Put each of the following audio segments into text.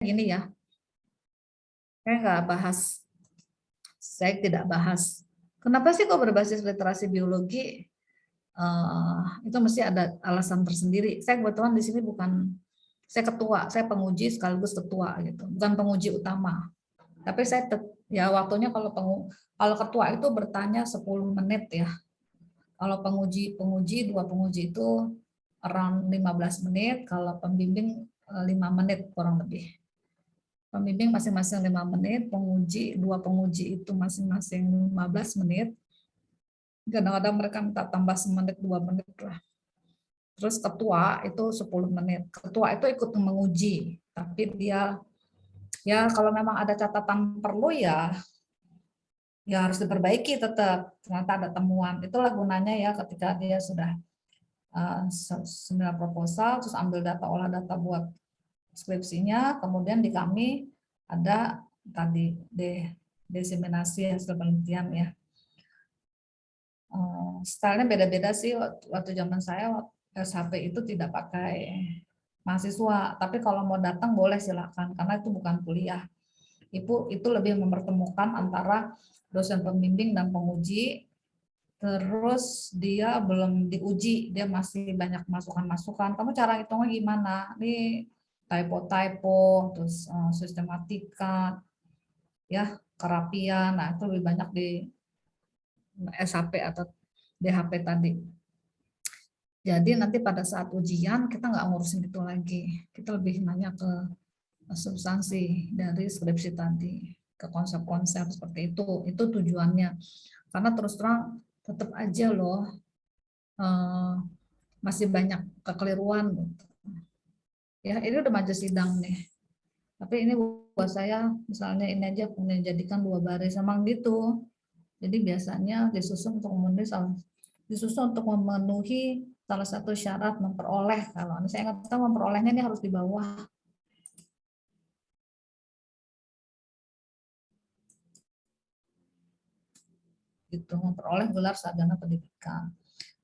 gini ya, saya tidak bahas kenapa sih kok berbasis literasi biologi. Itu mesti ada alasan tersendiri. Saya kebetulan di sini saya ketua, saya penguji sekaligus ketua gitu, bukan penguji utama. Tapi saya ya waktunya kalau ketua itu bertanya 10 menit ya. Kalau dua penguji itu around 15 menit, kalau pembimbing 5 menit kurang lebih. Pembimbing masing-masing 5 menit, dua penguji itu masing-masing 15 menit. Kadang-kadang mereka minta tambah semenit 2 menit lah. Terus ketua itu 10 menit. Ketua itu ikut menguji, tapi dia ya kalau memang ada catatan perlu ya harus diperbaiki tetap. Ternyata ada temuan. Itulah gunanya ya ketika dia sudah sembilan proposal, terus ambil olah data buat skripsinya, kemudian di kami ada tadi diseminasi hasil penelitian ya. Stylenya beda-beda sih. Waktu zaman saya SHP itu tidak pakai mahasiswa, tapi kalau mau datang boleh silakan karena itu bukan kuliah. Itu lebih mempertemukan antara dosen pembimbing dan penguji. Terus dia belum diuji, dia masih banyak masukan-masukan. Kamu cara hitungnya gimana? Ini typo, terus sistematika, ya kerapian. Nah itu lebih banyak di SHP atau DHP tadi. Jadi nanti pada saat ujian kita nggak ngurusin itu lagi. Kita lebih nanya ke substansi dari skripsi tadi, ke konsep-konsep seperti itu. Itu tujuannya. Karena terus terang tetap aja loh masih banyak kekeliruan gitu. Ya ini udah maju sidang nih. Tapi ini buat saya misalnya ini aja menjadikan 2 baris emang gitu. Jadi biasanya disusun untuk memenuhi salah satu syarat memperoleh. Kalau saya nggak tahu memperolehnya ini harus di bawah. Gitu, memperoleh gelar sarjana pendidikan.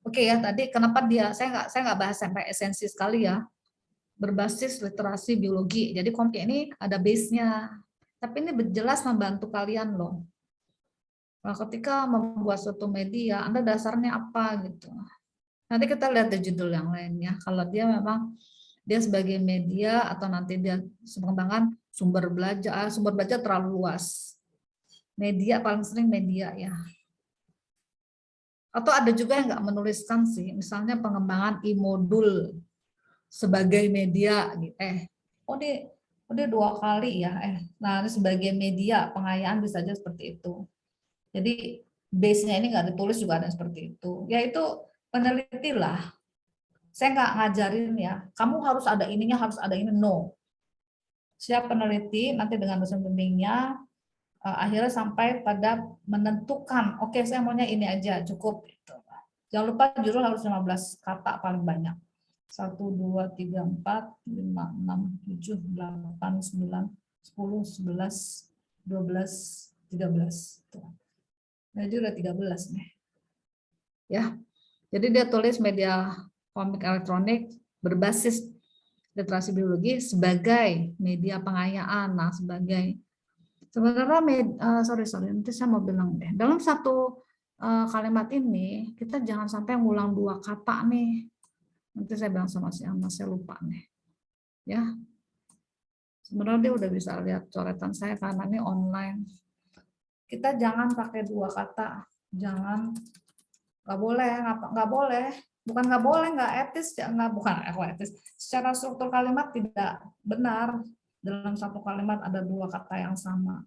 Oke ya, tadi kenapa saya nggak bahas sampai esensi sekali ya, berbasis literasi biologi. Jadi Kompi ini ada base-nya, tapi ini jelas membantu kalian loh. Nah, ketika membuat suatu media, Anda dasarnya apa gitu. Nanti kita lihat di judul yang lainnya. Kalau dia memang dia sebagai media atau nanti dia pengembangan sumber belajar terlalu luas. Media paling sering media ya. Atau ada juga yang nggak menuliskan sih, misalnya pengembangan e-modul sebagai media. Dia 2 kali ya. Nah ini sebagai media pengayaan bisa saja seperti itu. Jadi base-nya ini nggak ditulis juga ada seperti itu. Ya itu penelitilah. Saya nggak ngajarin ya, kamu harus ada ininya, harus ada ini, no. Siap peneliti, nanti dengan dosen pembimbingnya, akhirnya sampai pada menentukan, oke saya maunya ini aja, cukup. Gitu. Jangan lupa judul harus 15 kata paling banyak. 1, 2, 3, 4, 5, 6, 7, 8, 9, 10, 11, 12, 13. Nah, ini udah 13 nih. Ya. Jadi dia tulis media komik elektronik berbasis literasi biologi sebagai media pengayaan. Nah, sebenarnya nanti saya mau bilang deh. Dalam satu kalimat ini kita jangan sampai ngulang 2 kata nih. Nanti saya bilang sama si Amma, saya lupa nih. Ya. Sebenarnya dia udah bisa lihat coretan saya karena ini online. Kita jangan pakai 2 kata. Jangan, nggak boleh. Bukan nggak boleh, nggak etis, bukan etis. Secara struktur kalimat tidak benar. Dalam satu kalimat ada 2 kata yang sama.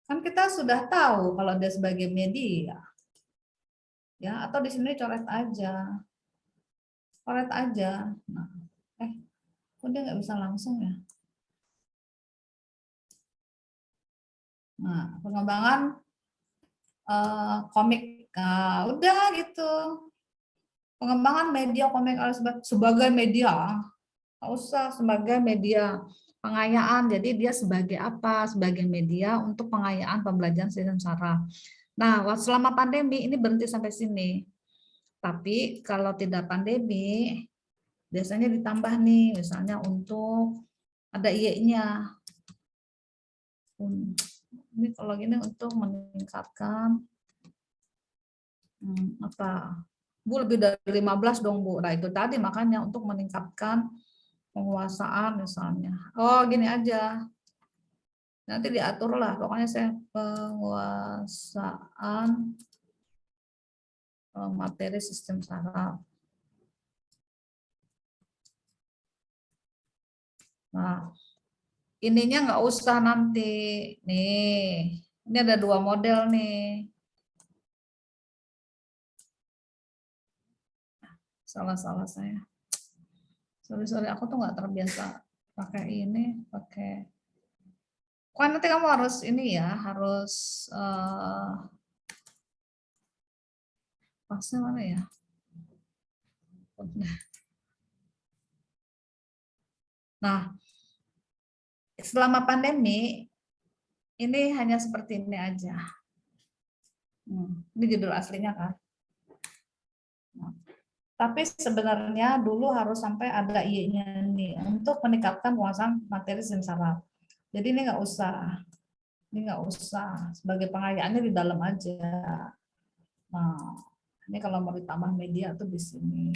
Kan kita sudah tahu kalau dia sebagai media. Ya, atau di sini coret aja. Nah, kok dia nggak bisa langsung ya? Nah, pengembangan komik. Nah, udah gitu. Pengembangan media komik sebagai media. Nggak usah sebagai media pengayaan. Jadi dia sebagai apa? Sebagai media untuk pengayaan pembelajaran sistem saraf. Nah, selama pandemi ini berhenti sampai sini. Tapi kalau tidak pandemi, biasanya ditambah nih, misalnya untuk ada Y-nya. Ini kalau gini untuk meningkatkan apa? Bu lebih dari 15 dong Bu. Nah itu tadi makanya untuk meningkatkan penguasaan misalnya. Oh gini aja. Nanti diatur lah. Pokoknya saya penguasaan materi sistem saraf. Nah ininya nggak usah nanti. Nih, ini ada 2 model nih. Salah-salah saya. Sorry, aku tuh nggak terbiasa pakai ini, pakai. Kan nanti kamu harus ini ya, harus pasnya mana ya? Nah, selama pandemi ini hanya seperti ini aja. Ini judul aslinya kan. Nah, tapi sebenarnya dulu harus sampai ada I-nya nih untuk meningkatkan penguasaan materi sistem saraf. Jadi ini nggak usah. Ini nggak usah, sebagai pengayaannya di dalam aja. Nah, ini kalau mau ditambah media tuh di sini.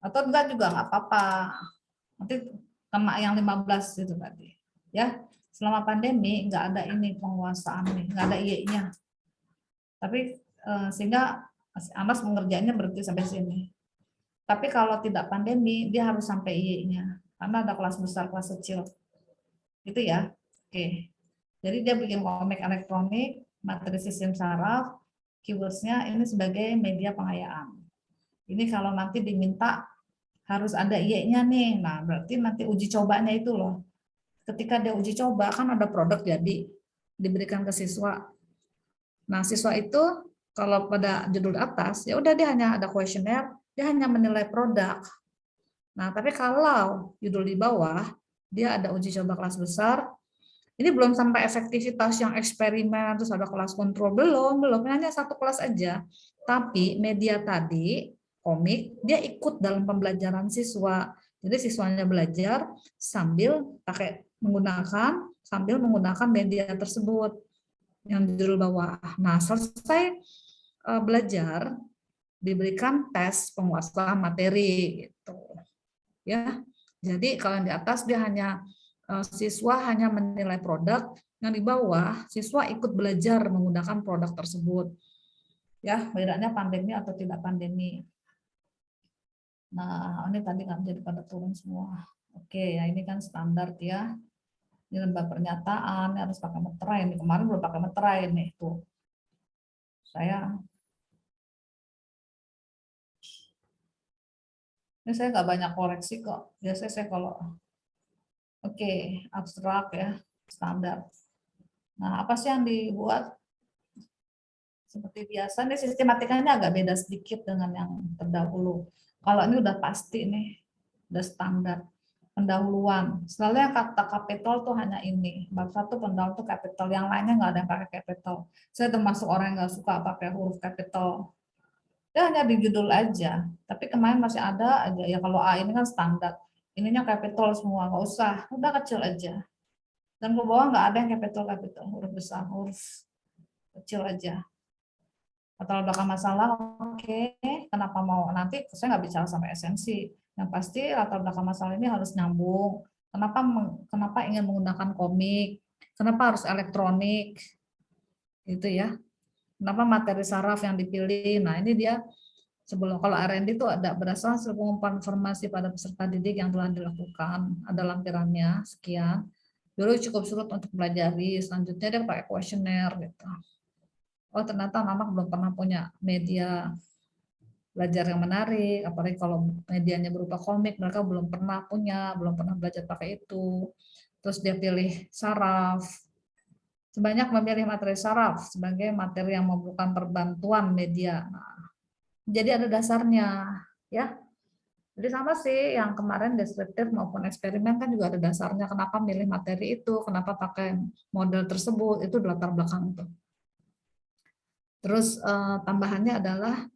Atau enggak juga nggak apa-apa. Nanti kena yang 15 itu tadi. Ya, selama pandemi nggak ada ini penguasaan nih, nggak ada Y-nya. Tapi sehingga Anas mengerjainnya berhenti sampai sini. Tapi kalau tidak pandemi, dia harus sampai Y-nya. Karena ada kelas besar, kelas kecil. Itu ya. Oke. Jadi dia bikin komik elektronik, materi sistem saraf, keywordsnya ini sebagai media pengayaan. Ini kalau nanti diminta harus ada Y-nya nih, nah berarti nanti uji cobanya itu loh. Ketika dia uji coba kan ada produk jadi diberikan ke siswa. Nah siswa itu kalau pada judul atas ya udah dia hanya ada kuesioner, dia hanya menilai produk. Nah tapi kalau judul di bawah dia ada uji coba kelas besar. Ini belum sampai efektivitas yang eksperimen, terus ada kelas kontrol, belum, hanya satu kelas aja. Tapi media tadi, komik, dia ikut dalam pembelajaran siswa. Jadi siswanya belajar sambil menggunakan media tersebut yang di judul bawah. Nah, selesai belajar, diberikan tes penguasaan materi gitu. Ya. Jadi kalau yang di atas dia hanya siswa hanya menilai produk, yang di bawah siswa ikut belajar menggunakan produk tersebut. Ya, bedanya pandemi atau tidak pandemi. Nah, ini tadi nggak jadi pada turun semua. Oke, ya ini kan standar ya. Ini lembah pernyataan, harus pakai meterai. Ini kemarin belum pakai meterai nih tuh. Ini saya nggak banyak koreksi kok. Biasanya saya kalau abstrak ya, standar. Nah, apa sih yang dibuat? Seperti biasa, nih sistematikanya agak beda sedikit dengan yang terdahulu. Kalau ini udah pasti nih, udah standar. Pendahuluan, selalu yang kata capital tuh hanya ini. Bab 1 pendahuluan tuh capital, yang lainnya nggak ada yang pakai capital. Saya termasuk orang yang nggak suka pakai huruf capital. Dia hanya di judul aja. Tapi kemarin masih ada aja, ya kalau A ini kan standar. Ininya capital semua, nggak usah, udah kecil aja. Dan ke bawah nggak ada yang capital, huruf besar, huruf kecil aja. Latar belakang masalah, oke. Kenapa mau nanti saya nggak bicara sampai esensi. Yang pasti latar belakang masalah ini harus nyambung. Kenapa ingin menggunakan komik? Kenapa harus elektronik? Gitu ya. Kenapa materi saraf yang dipilih? Nah ini dia sebelum kalau R&D itu ada berdasarkan hasil pengumpulan informasi pada peserta didik yang telah dilakukan. Ada lampirannya sekian. Dulu cukup sulit untuk pelajari. Selanjutnya dia pakai kuesioner gitu. Oh ternyata anak belum pernah punya media belajar yang menarik, apalagi kalau medianya berupa komik, mereka belum pernah punya, belum pernah belajar pakai itu. Terus dia pilih saraf, sebanyak memilih materi saraf sebagai materi yang memerlukan perbantuan media. Nah, jadi ada dasarnya, ya. Jadi sama sih yang kemarin deskriptif maupun eksperimen kan juga ada dasarnya kenapa milih materi itu, kenapa pakai model tersebut, itu latar belakang itu. Terus tambahannya adalah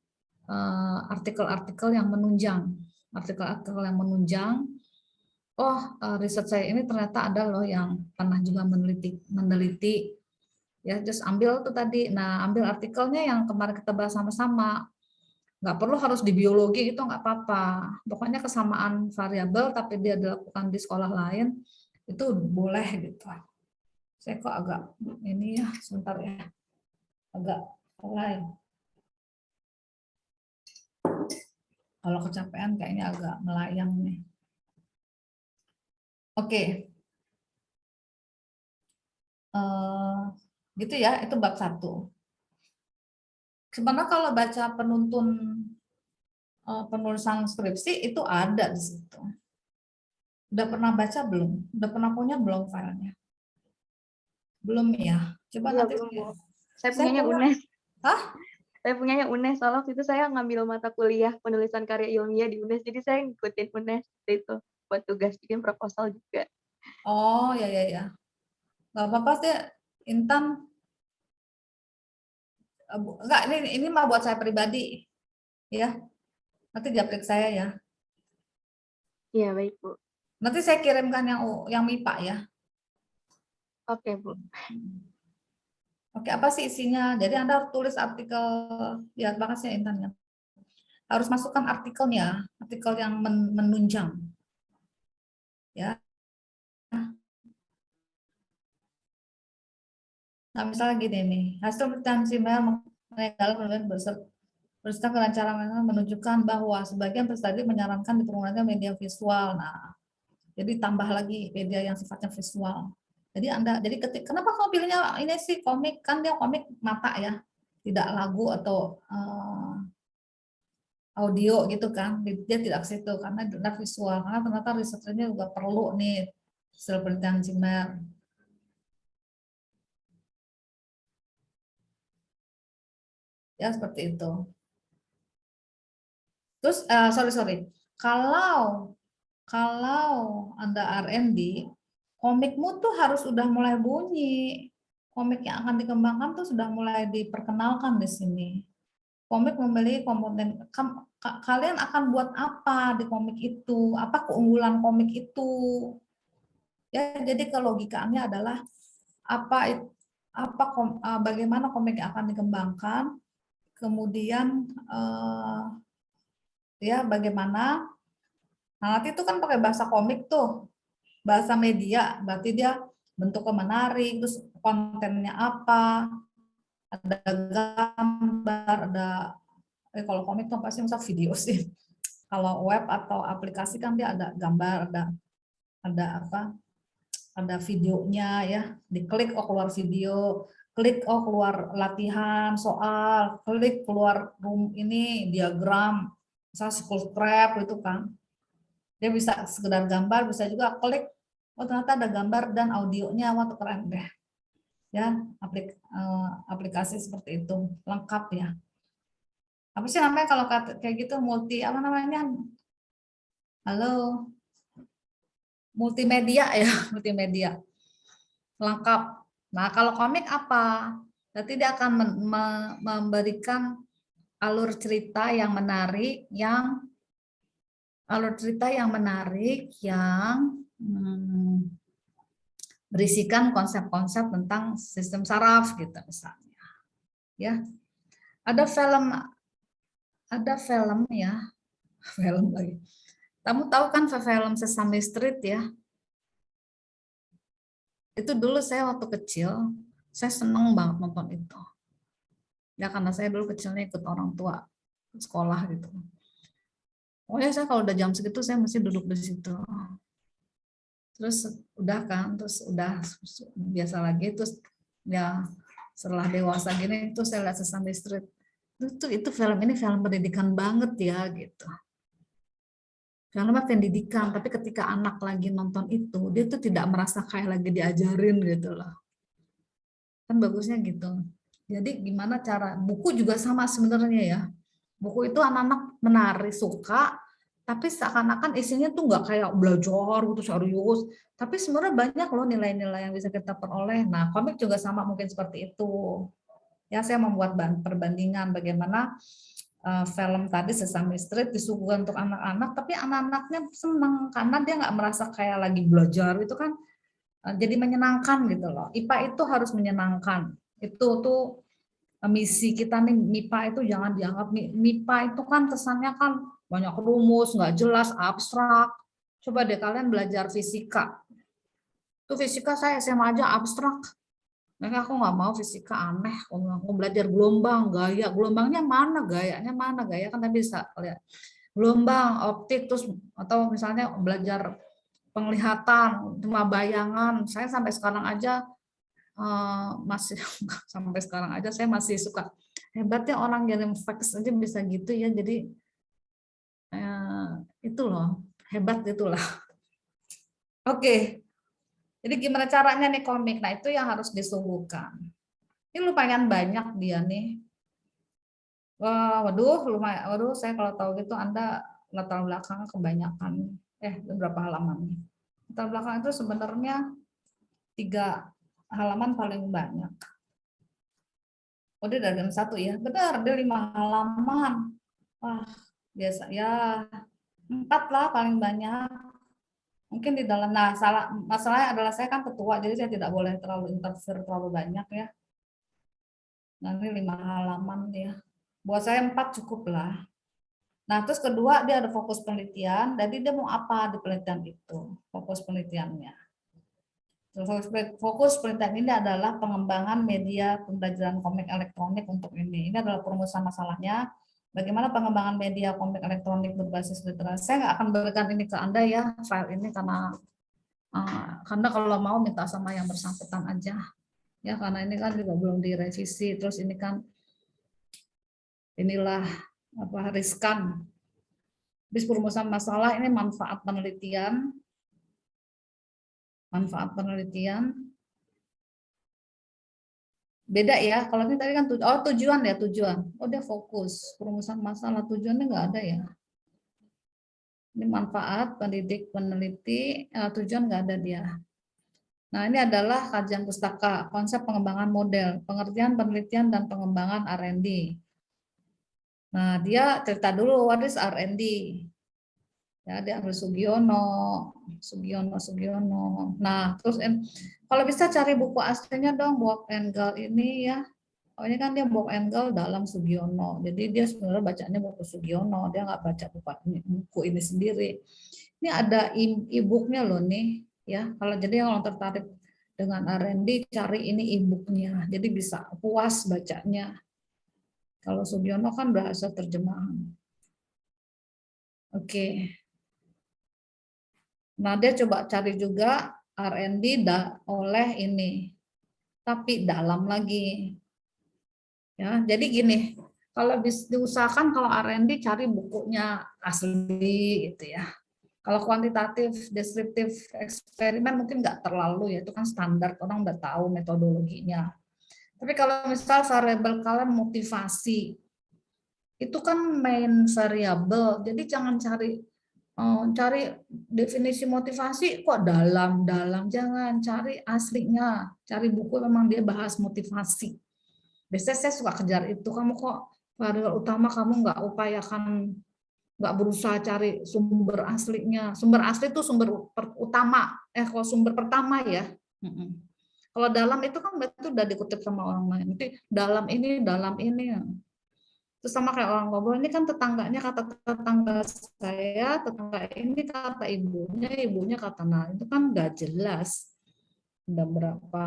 artikel-artikel yang menunjang, artikel-artikel yang menunjang. Oh, riset saya ini ternyata ada loh yang pernah juga meneliti, ya, terus ambil tuh tadi. Nah, ambil artikelnya yang kemarin kita bahas sama-sama. Nggak perlu harus di biologi, itu nggak apa-apa. Pokoknya kesamaan variabel tapi dia dilakukan di sekolah lain itu boleh gitu. Saya kok agak ini ya, sebentar ya, agak lain. Kalau kecapean kayaknya agak melayang nih. Oke. Gitu ya, itu bab 1. Sebenarnya kalau baca penulisan skripsi itu ada di situ. Udah pernah baca belum? Udah pernah punya belum filenya? Belum ya? Coba Iya, nanti belum, Bu. Saya saya punyanya punya. UNES. Hah? Saya punyanya UNES, soalnya waktu itu saya ngambil mata kuliah penulisan karya ilmiah di UNES, jadi saya ngikutin UNES itu buat tugas bikin proposal juga. Oh, ya ya ya. Nggak apa-apa sih, Intan. Enggak, ini mah buat saya pribadi. Ya, nanti japrik saya ya. Iya, baik, Bu. Nanti saya kirimkan yang MIPA ya. Oke, Bu. Oke, apa sih isinya? Jadi Anda tulis artikel, ya makasih ya Intan ya. Harus masukkan artikelnya, artikel yang menunjang. Ya. Nah, misalnya gini nih, hasil penelitian Simmel mengenai berserta kelancaran menunjukkan bahwa sebagian peserta menyarankan dipergunakan media visual. Nah, jadi tambah lagi media yang sifatnya visual. Jadi kenapa kamu pilihnya ini sih komik? Kan dia komik mata ya, tidak lagu atau audio gitu kan. Dia tidak ke situ karena dia visual. Karena ternyata risetnya juga perlu nih hasil penelitian Simmel. Ya seperti itu. Terus sorry, kalau Anda R&D, komikmu tuh harus sudah mulai bunyi. Komik yang akan dikembangkan tuh sudah mulai diperkenalkan di sini. Komik memiliki komponen, kalian akan buat apa di komik itu? Apa keunggulan komik itu? Ya, jadi kelogikaannya adalah bagaimana komik yang akan dikembangkan, kemudian ya bagaimana. Nah, nanti itu kan pakai bahasa komik tuh, bahasa media, berarti dia bentuknya menarik, terus kontennya apa, ada gambar, kalau komik tuh pasti misal video sih. Kalau web atau aplikasi kan dia ada gambar, ada apa, ada videonya ya, diklik oh keluar video, klik oh keluar latihan soal, klik keluar ini diagram, misal school scrap itu kan. Dia bisa sekedar gambar, bisa juga klik, oh ternyata ada gambar dan audionya, wah keren deh. Ya, aplikasi seperti itu, lengkap ya. Apa sih namanya kalau kayak gitu, apa namanya? Halo? Multimedia ya, multimedia. Lengkap. Nah, kalau komik apa? Berarti dia akan memberikan alur cerita yang menarik, berisikan konsep-konsep tentang sistem saraf gitu misalnya. Ya. Ada film ya. Film lagi. Kamu tahu kan film Sesame Street ya? Itu dulu saya waktu kecil, saya seneng banget nonton itu. Ya karena saya dulu kecilnya ikut orang tua sekolah gitu. Pokoknya saya kalau udah jam segitu saya mesti duduk di situ. Terus udah kan, terus udah biasa lagi, terus ya setelah dewasa gini terus saya lihat Sesame Street. Itu film ini film pendidikan banget ya gitu. Film pendidikan, tapi ketika anak lagi nonton itu, dia tuh tidak merasa kayak lagi diajarin gitu loh. Kan bagusnya gitu. Jadi gimana cara, buku juga sama sebenarnya ya. Buku itu anak-anak menarik, suka, tapi seakan-akan isinya tuh nggak kayak belajar gitu serius. Tapi sebenarnya banyak loh nilai-nilai yang bisa kita peroleh. Nah, komik juga sama mungkin seperti itu. Ya, saya membuat perbandingan bagaimana film tadi Sesame Street disuguhkan untuk anak-anak, tapi anak-anaknya senang karena dia nggak merasa kayak lagi belajar itu kan, jadi menyenangkan gitu loh. IPA itu harus menyenangkan. Itu tuh misi kita nih, MIPA itu jangan dianggap, MIPA itu kan kesannya kan banyak rumus, nggak jelas, abstrak. Coba deh kalian belajar fisika. Tuh fisika saya SMA aja abstrak. Makanya aku nggak mau fisika aneh. Aku belajar gelombang, gaya. Gelombangnya mana, gayanya mana? Gaya kan kita bisa lihat. Gelombang, optik, terus atau misalnya belajar penglihatan, cuma bayangan. Saya sampai sekarang aja masih sampai sekarang aja saya masih suka. Hebatnya orang yang fax aja bisa gitu ya. Jadi itu loh, hebat itulah. Oke. Jadi gimana caranya nih komik? Nah itu yang harus disuguhkan. Ini lumayan banyak dia nih. Wah, waduh, lumayan. Waduh, saya kalau tahu gitu Anda latar belakangnya kebanyakan. Berapa halaman nih? Latar belakang itu sebenarnya 3 halaman paling banyak. Oh, dia dari 1 ya. Benar, dia 5 halaman. Wah, biasa ya. 4 lah paling banyak. Mungkin di dalam, nah masalahnya adalah saya kan ketua, jadi saya tidak boleh terlalu interfere terlalu banyak ya. Nanti 5 halaman ya. Buat saya 4 cukup lah. Nah, terus kedua dia ada fokus penelitian, jadi dia mau apa di penelitian itu, fokus penelitiannya. Fokus penelitian ini adalah pengembangan media pembelajaran komik elektronik untuk ini. Ini adalah perumusan masalahnya. Bagaimana pengembangan media komik elektronik berbasis literasi. Saya nggak akan berikan ini ke Anda ya, file ini karena kalau mau minta sama yang bersangkutan aja. Ya, karena ini kan juga belum direvisi. Terus ini kan inilah riskan. Bis perumusan masalah ini manfaat penelitian. Beda ya. Kalau ini tadi kan tujuan ya, tujuan. Oh, dia fokus. Perumusan masalah, tujuannya nggak ada ya. Ini manfaat pendidik peneliti, tujuan nggak ada dia. Nah, ini adalah kajian pustaka, konsep pengembangan model, pengertian penelitian dan pengembangan R&D. Nah, dia cerita dulu what is R&D. Ya, dia harus Sugiono. Nah, terus kalau bisa cari buku aslinya dong, Book and Gal ini ya. Oh, ini kan dia Book and Gal dalam Sugiono. Jadi dia sebenarnya bacanya buku Sugiono, dia nggak baca buku ini sendiri. Ini ada e-booknya loh nih, ya. Kalau jadi kalau tertarik dengan R&D, cari ini e-booknya. Jadi bisa puas bacanya. Kalau Sugiono kan bahasa terjemahan. Oke. Nah, dia coba cari juga R&D oleh ini, tapi dalam lagi. Ya, jadi gini, kalau diusahakan kalau R&D cari bukunya asli gitu ya. Kalau kuantitatif, deskriptif, eksperimen mungkin nggak terlalu ya, itu kan standar, orang udah tahu metodologinya. Tapi kalau misal variabel kalian motivasi, itu kan main variabel, jadi jangan cari definisi motivasi kok dalam jangan, cari aslinya, cari buku memang dia bahas motivasi. Biasanya saya suka kejar itu, kamu kok variabel utama kamu nggak upayakan, nggak berusaha cari sumber aslinya. Sumber asli itu sumber utama, kalau sumber pertama ya. Kalau dalam itu kan berarti udah dikutip sama orang lain. Nanti dalam ini. Terus sama kayak orang ngobrol, ini kan tetangganya kata tetangga saya, tetangga ini kata ibunya kata, nah itu kan nggak jelas. Udah berapa.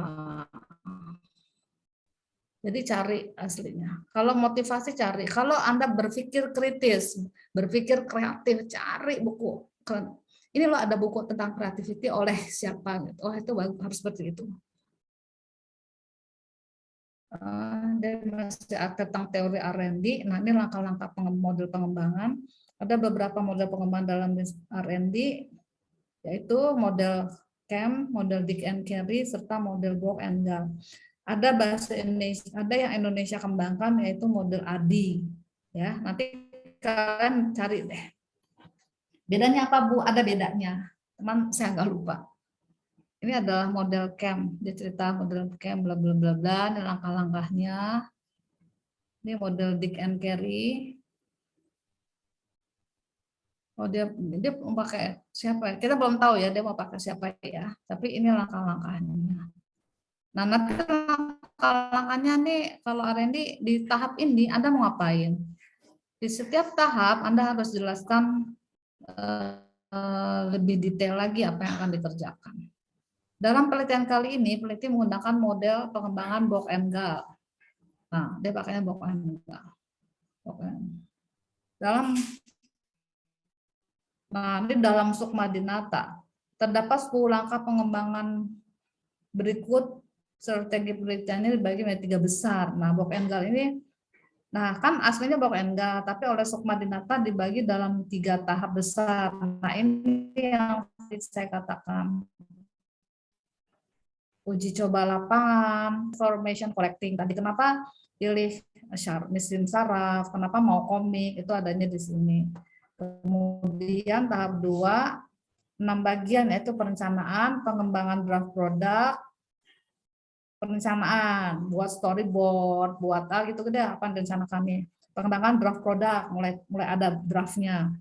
Jadi cari aslinya. Kalau motivasi cari. Kalau Anda berpikir kritis, berpikir kreatif, cari buku. Ini loh ada buku tentang creativity oleh siapa. Oh itu harus seperti itu. Dan masih tentang teori R&D. Nah ini langkah-langkah model pengembangan. Ada beberapa model pengembangan dalam R&D, yaitu model CAM, model Dick and Carey, serta model Book and Gal. Ada bahasa Indonesia, ada yang Indonesia kembangkan yaitu model ADI. Ya, nanti kalian cari deh. Bedanya apa Bu? Ada bedanya. Teman saya nggak lupa. Ini adalah model CAM. Dia cerita model CAM bla bla bla bla, langkah-langkahnya. Ini model Dick and Carey. Oh dia mau pakai siapa ya? Kita belum tahu ya dia mau pakai siapa ya. Tapi ini langkah-langkahnya. Nah nanti langkah-langkahnya nih kalau R&D di tahap ini Anda mau ngapain? Di setiap tahap Anda harus jelaskan lebih detail lagi apa yang akan dikerjakan. Dalam penelitian kali ini, peneliti menggunakan model pengembangan Bock and Gall. Nah, dia pakainya Bock and Gall. Di dalam Sukmadinata terdapat 10 langkah pengembangan berikut. Strategi penelitiannya dibagi menjadi 3 besar. Nah, Bock and Gall ini, nah kan aslinya Bock and Gall, tapi oleh Sukmadinata dibagi dalam 3 tahap besar. Nah, ini yang saya katakan. Uji coba lapangan, information collecting. Tadi kenapa pilih mesin saraf, kenapa mau komik, itu adanya di sini. Kemudian tahap 2, 6 bagian yaitu perencanaan, pengembangan draft produk, perencanaan, buat storyboard, buat gitu deh apa rencana kami. Pengembangan draft produk, mulai ada draftnya.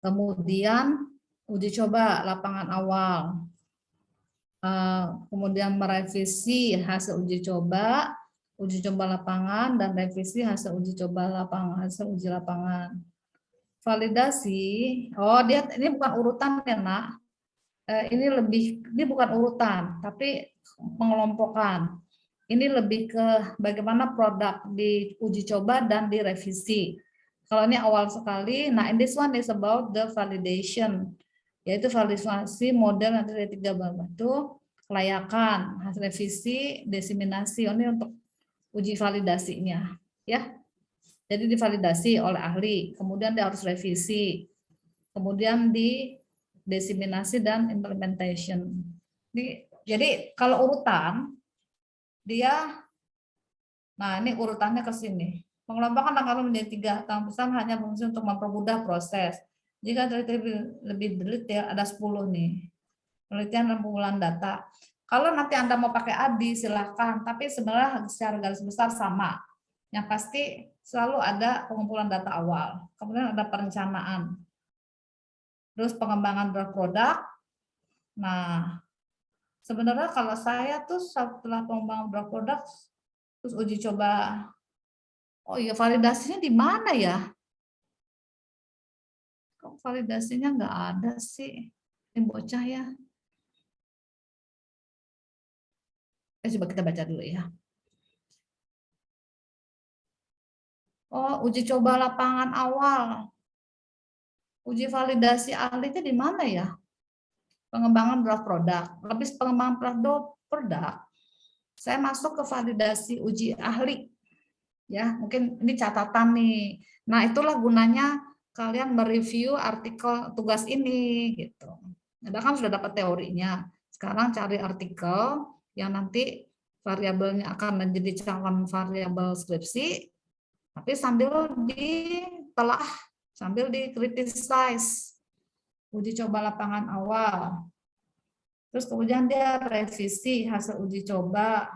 Kemudian uji coba lapangan awal. Kemudian merevisi hasil uji coba lapangan, dan revisi hasil uji coba lapangan, hasil uji lapangan. Validasi, dia ini bukan urutan ya nak, ini bukan urutan, tapi pengelompokan. Ini lebih ke bagaimana produk diuji coba dan direvisi. Kalau ini awal sekali, nah in this one is about the validation, yaitu validasi model yang dari 3 bagian itu kelayakan, hasil revisi, diseminasi. Ini untuk uji validasinya, ya. Jadi divalidasi oleh ahli, kemudian dia harus revisi, kemudian di diseminasi dan implementation. Jadi kalau urutan dia, nah ini urutannya ke sini. Pengelompokan langkah menjadi 3 tahap besar hanya berfungsi untuk mempermudah proses. Jika lebih detail ada 10 nih. Penelitian dan pengumpulan data. Kalau nanti Anda mau pakai ADI silahkan, tapi sebenarnya secara garis besar sama. Yang pasti selalu ada pengumpulan data awal, kemudian ada perencanaan, terus pengembangan produk. Nah, sebenarnya kalau saya tuh setelah pengembangan produk, terus uji coba, oh iya validasinya di mana ya? Kok validasinya nggak ada sih? Ini bocah ya. Coba kita baca dulu ya. Oh, uji coba lapangan awal. Uji validasi ahlinya di mana ya? Pengembangan draft produk. Habis pengembangan produk, saya masuk ke validasi uji ahli. Ya, mungkin ini catatan nih. Nah, itulah gunanya kalian mereview artikel tugas ini gitu. Ada kan sudah dapat teorinya. Sekarang cari artikel yang nanti variabelnya akan menjadi calon variabel skripsi, tapi sambil ditelah, sambil dikritisize, uji coba lapangan awal. Terus kemudian dia revisi hasil uji coba.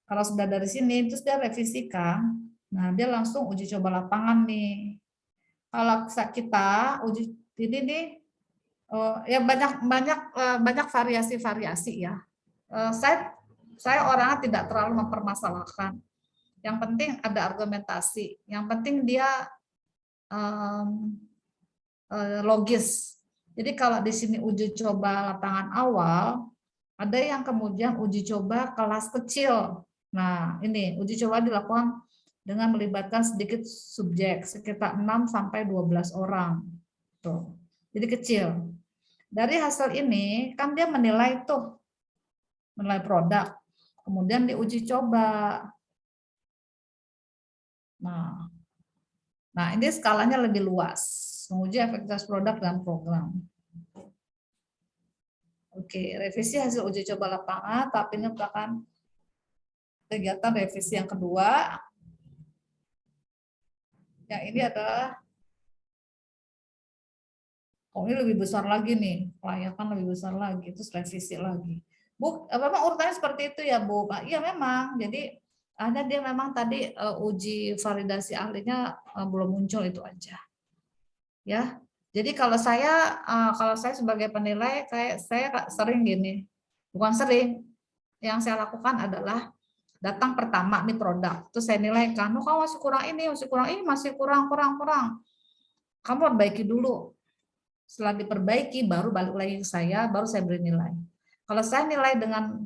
Kalau sudah dari sini, terus dia revisikan, nah dia langsung uji coba lapangan nih. Kalau kita uji ini nih, ya banyak variasi-variasi ya. Saya orangnya tidak terlalu mempermasalahkan. Yang penting ada argumentasi. Yang penting dia logis. Jadi kalau di sini uji coba lapangan awal, ada yang kemudian uji coba kelas kecil. Nah, ini uji coba dilakukan dengan melibatkan sedikit subjek, sekitar 6 sampai 12 orang. Tuh. Jadi kecil. Dari hasil ini kan dia menilai produk. Kemudian diuji coba. Nah, ini skalanya lebih luas. Menguji efektivitas produk dan program. Oke, revisi hasil uji coba lapangan, tapi ini merupakan kegiatan revisi yang kedua. Yang ini adalah, ini lebih besar lagi nih, kelayakan lebih besar lagi, terus revisi lagi. Bu, memang urutannya seperti itu ya Bu? Iya memang, jadi Hanya dia memang tadi uji validasi ahlinya belum muncul, itu aja. Ya. Jadi kalau saya sebagai penilai, kayak saya sering gini. Bukan sering. Yang saya lakukan adalah datang pertama nih produk, terus saya nilai, kamu masih kurang ini, masih kurang. Kamu perbaiki dulu. Setelah diperbaiki, baru balik lagi ke saya, baru saya beri nilai. Kalau saya nilai dengan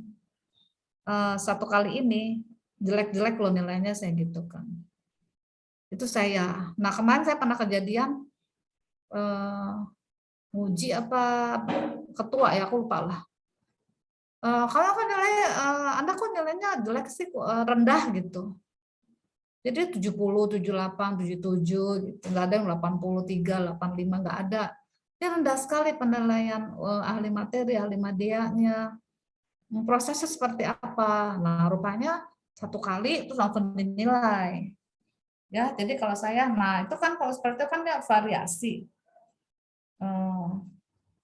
satu kali ini, jelek-jelek loh nilainya, saya gitu kan. Itu saya. Nah kemarin saya pernah kejadian, uji apa ketua ya, aku lupa lah. Kalau kan nilai, Anda kok nilainya jelek sih, rendah gitu. Jadi 70, 78, 77 gitu. Nggak ada yang 83, 85, nggak ada. Ini rendah sekali penilaian ahli materi, ahli medianya. Prosesnya seperti apa? Nah, rupanya satu kali terus langsung dinilai. Ya, jadi kalau saya, nah itu kan kalau seperti itu kan ya variasi.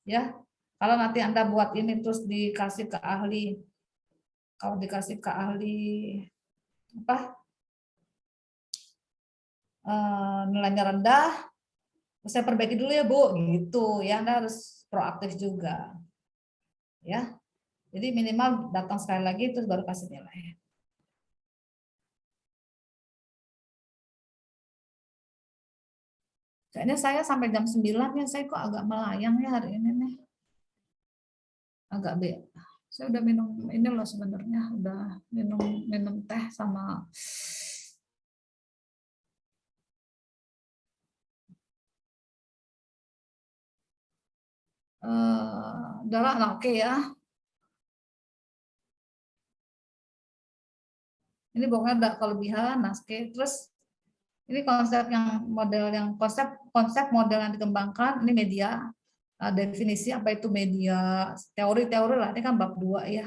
Ya, kalau nanti Anda buat ini terus dikasih ke ahli, kalau dikasih ke ahli apa, nilainya rendah, saya perbaiki dulu ya Bu, gitu ya. Anda harus proaktif juga, ya. Jadi minimal datang sekali lagi terus baru kasih nilai. Kayaknya saya sampai jam 9 ya, saya kok agak melayang ya hari ini nih. Agak saya udah minum ini loh sebenarnya, udah minum teh sama udahlah, nah, oke ya. Ini pokoknya udah kelebihan, nah oke. Terus ini konsep model yang dikembangkan, ini media. Definisi apa itu media, teori-teori lah, ini kan bab 2 ya.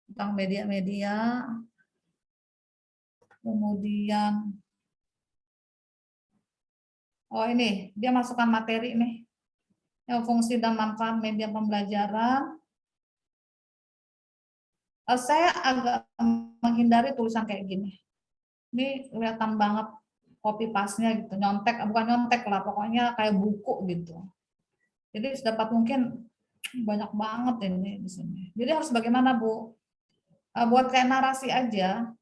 Tentang media-media. Kemudian ini dia masukkan materi nih. Yang fungsi dan manfaat media pembelajaran. Saya agak menghindari tulisan kayak gini. Ini kelihatan banget copy paste-nya gitu, bukan nyontek lah, pokoknya kayak buku gitu. Jadi sedapat mungkin banyak banget ini di sini. Jadi harus bagaimana Bu? Buat kayak narasi aja,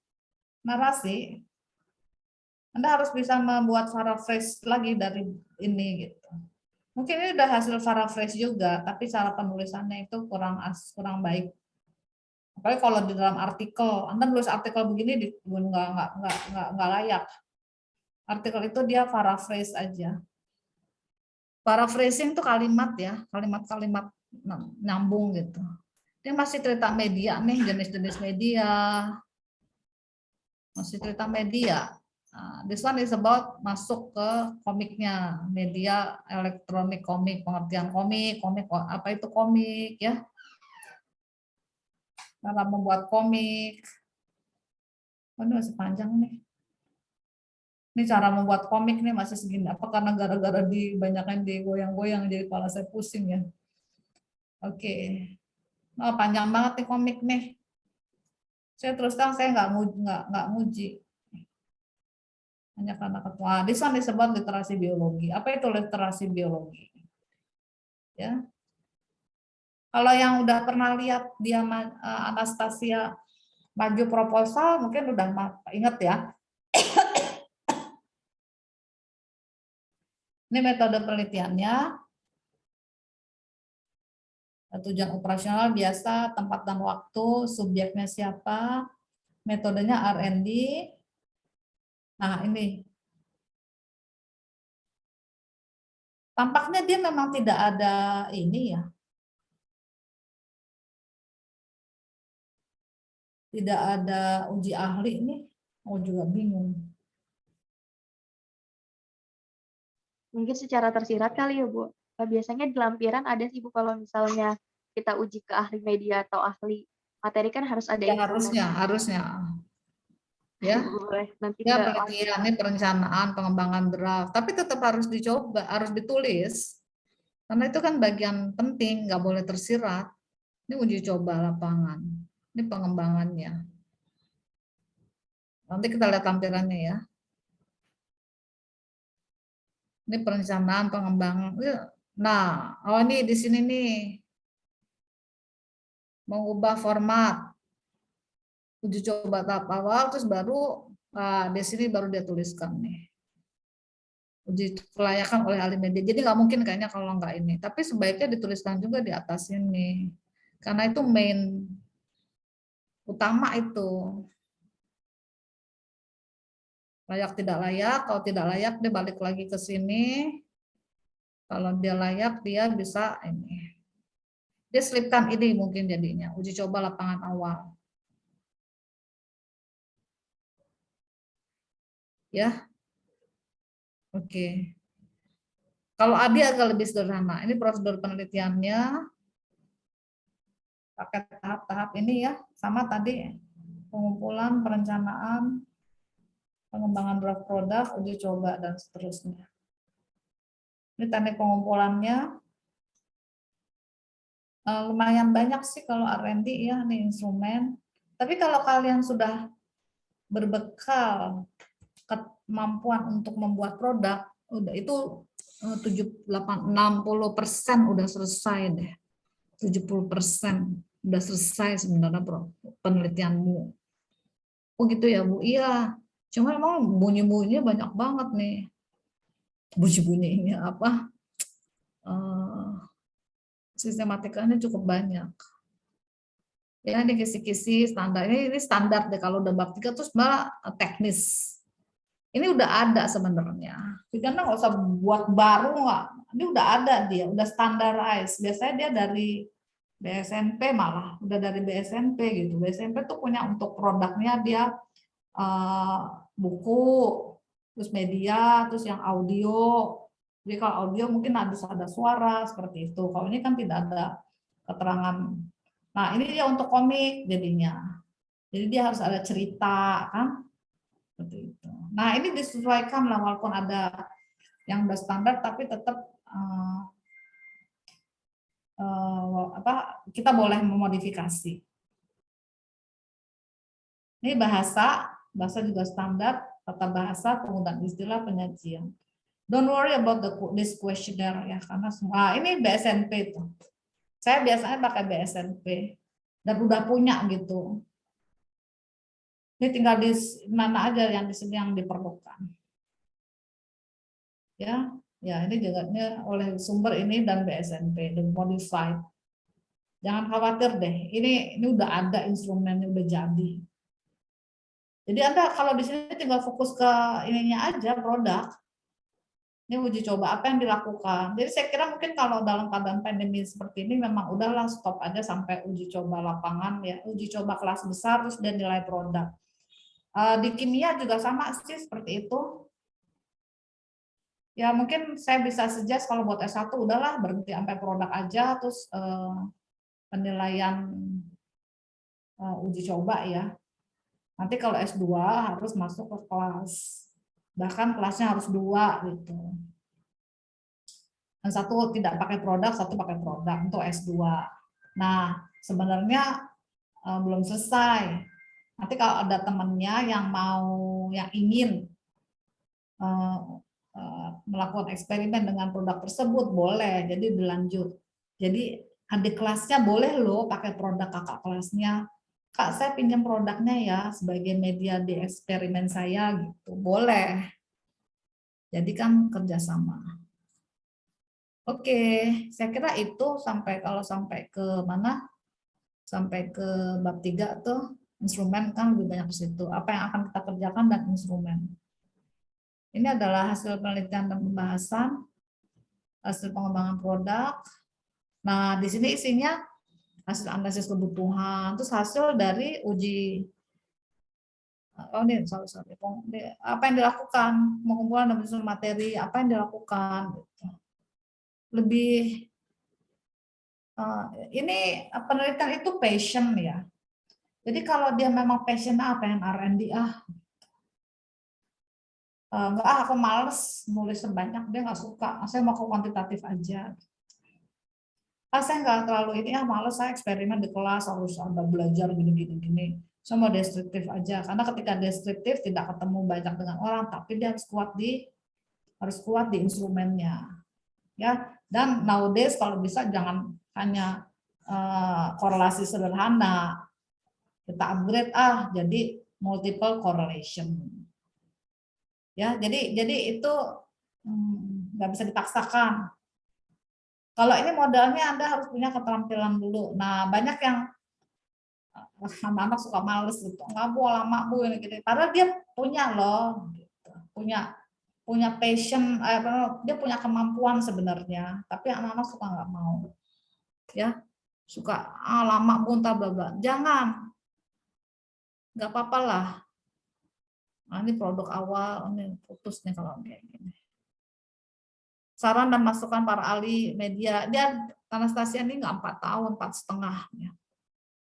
narasi. Anda harus bisa membuat paraphrase lagi dari ini gitu. Mungkin ini udah hasil paraphrase juga, tapi cara penulisannya itu kurang baik. Apalagi kalau di dalam artikel, Anda nulis artikel begini nggak layak. Artikel itu dia paraphrase aja. Paraphrasing itu kalimat ya, kalimat-kalimat nyambung gitu. Dia masih cerita media nih, jenis-jenis media, masih cerita media. This one is about masuk ke komiknya, media elektronik komik, pengertian komik apa itu komik ya, cara membuat komik. Ini masih panjang nih. Ini cara membuat komik nih masih segini. Apa karena gara-gara dibanyakan digoyang-goyang jadi kepala saya pusing ya. Oke. Oh, panjang banget nih komik nih. Saya terus terang saya nggak nguji. Hanya karena ketua. This one disebut literasi biologi. Apa itu literasi biologi? Ya. Kalau yang udah pernah lihat dia Anastasia maju proposal mungkin udah ingat ya. Ini metode penelitiannya. Tujuan operasional biasa, tempat dan waktu, subjeknya siapa, metodenya R&D. Nah, ini. Tampaknya dia memang tidak ada ini ya. Tidak ada uji ahli nih. Oh, juga bingung. Mungkin secara tersirat kali ya, Bu. Biasanya di lampiran ada sih, Bu, kalau misalnya kita uji ke ahli media atau ahli materi kan harus ada Ya, informasi. harusnya. Ya. Boleh, nanti Ya, penelitian ini perencanaan, pengembangan draft. Tapi tetap harus dicoba, harus ditulis. Karena itu kan bagian penting, nggak boleh tersirat. Ini uji coba lapangan. Ini pengembangannya. Nanti kita lihat lampirannya ya. Ini perencanaan pengembangan. Nah, oh ini di sini nih. Mengubah format. Uji coba tahap awal, terus baru di sini baru dia tuliskan nih. Uji kelayakan oleh ahli media. Jadi nggak mungkin kayaknya kalau nggak ini. Tapi sebaiknya dituliskan juga di atas ini. Karena itu main utama itu. Layak tidak layak, kalau tidak layak dia balik lagi ke sini. Kalau dia layak dia bisa ini. Dia selipkan ini mungkin jadinya, uji coba lapangan awal. Ya. Oke. Kalau ADI agak lebih sederhana. Ini prosedur penelitiannya. Pakai tahap-tahap ini ya, sama tadi pengumpulan, perencanaan, pengembangan draft produk, uji coba dan seterusnya. Ini teknik pengumpulannya. Lumayan banyak sih kalau R&D ya, nih instrumen. Tapi kalau kalian sudah berbekal kemampuan untuk membuat produk, udah itu 60% udah selesai deh. 70% udah selesai sebenarnya penelitianmu. Oh gitu ya Bu, iya. Cuma emang bunyi-bunyinya banyak banget nih. Bunyi-bunyinya apa? Sistematikanya cukup banyak. Ya ini kisi-kisi standar. Ini standar deh kalau udah bab 3 terus malah teknis. Ini udah ada sebenarnya. Karena nggak usah buat baru nggak. Ini udah ada dia, udah standarized. Biasanya dia dari BSNP malah, udah dari BSNP gitu. BSNP tuh punya untuk produknya dia buku, terus media, terus yang audio. Jadi kalau audio mungkin ada suara seperti itu. Kalau ini kan tidak ada keterangan. Nah ini dia untuk komik jadinya. Jadi dia harus ada cerita kan. Seperti itu. Nah ini disesuaikan lah walaupun ada yang udah standar tapi tetap kita boleh memodifikasi. Ini bahasa juga standar, tata bahasa, penggunaan istilah, penyajian. Don't worry about this questionnaire ya karena semua ini BSNP tuh. Saya biasanya pakai BSNP dan udah punya gitu. Ini tinggal di mana aja yang di sini yang diperlukan. Ya, ini juga oleh sumber ini dan BSNP dan modified. Jangan khawatir deh, ini udah ada instrumennya udah jadi. Jadi Anda kalau di sini tinggal fokus ke ininya aja produk. Ini uji coba apa yang dilakukan. Jadi saya kira mungkin kalau dalam keadaan pandemi seperti ini memang udahlah stop aja sampai uji coba lapangan ya, uji coba kelas besar terus dan nilai produk. Di kimia juga sama sih seperti itu. Ya mungkin saya bisa suggest kalau buat S1 udahlah berhenti sampai produk aja terus penilaian uji coba ya. Nanti kalau S2 harus masuk ke kelas. Bahkan kelasnya harus 2 gitu. Dan satu tidak pakai produk, satu pakai produk untuk S2. Nah, sebenarnya belum selesai. Nanti kalau ada temannya yang ingin melakukan eksperimen dengan produk tersebut boleh, jadi dilanjut. Jadi adik kelasnya boleh loh pakai produk kakak kelasnya. Kak, saya pinjam produknya ya sebagai media di eksperimen saya gitu. Boleh. Jadi kan kerjasama. Oke, saya kira itu kalau sampai ke mana? Sampai ke bab 3 tuh instrumen kan lebih banyak di situ. Apa yang akan kita kerjakan dan instrumen. Ini adalah hasil penelitian dan pembahasan, hasil pengembangan produk. Nah, di sini isinya hasil analisis kebutuhan, terus hasil dari uji apa yang dilakukan, pengumpulan dan penyusunan materi, apa yang dilakukan. Lebih ini penelitian itu passion ya. Jadi kalau dia memang passion pengen R&D enggak aku males nulis sebanyak, dia nggak suka, saya mau ke kuantitatif aja. Saya nggak terlalu ini males, saya eksperimen di kelas harus ada belajar gini. Saya mau deskriptif aja, karena ketika deskriptif tidak ketemu banyak dengan orang, tapi dia harus kuat di instrumennya, ya. Dan nowadays kalau bisa jangan hanya korelasi sederhana, kita upgrade jadi multiple correlation, ya. Jadi itu nggak bisa dipaksakan. Kalau ini modalnya Anda harus punya keterampilan dulu. Nah, banyak yang anak-anak suka males gitu, nggak bu lama bu ini gitu. Padahal dia punya loh, gitu. punya passion, dia punya kemampuan sebenarnya, tapi anak-anak suka nggak mau, ya, suka lama bu entar bla bla. Jangan, nggak apa-apa lah. Nah, ini produk awal, ini putus nih kalau kayak gini. Saran dan masukan para ahli media, dia Anastasia ini nggak 4 tahun, 4,5 ya.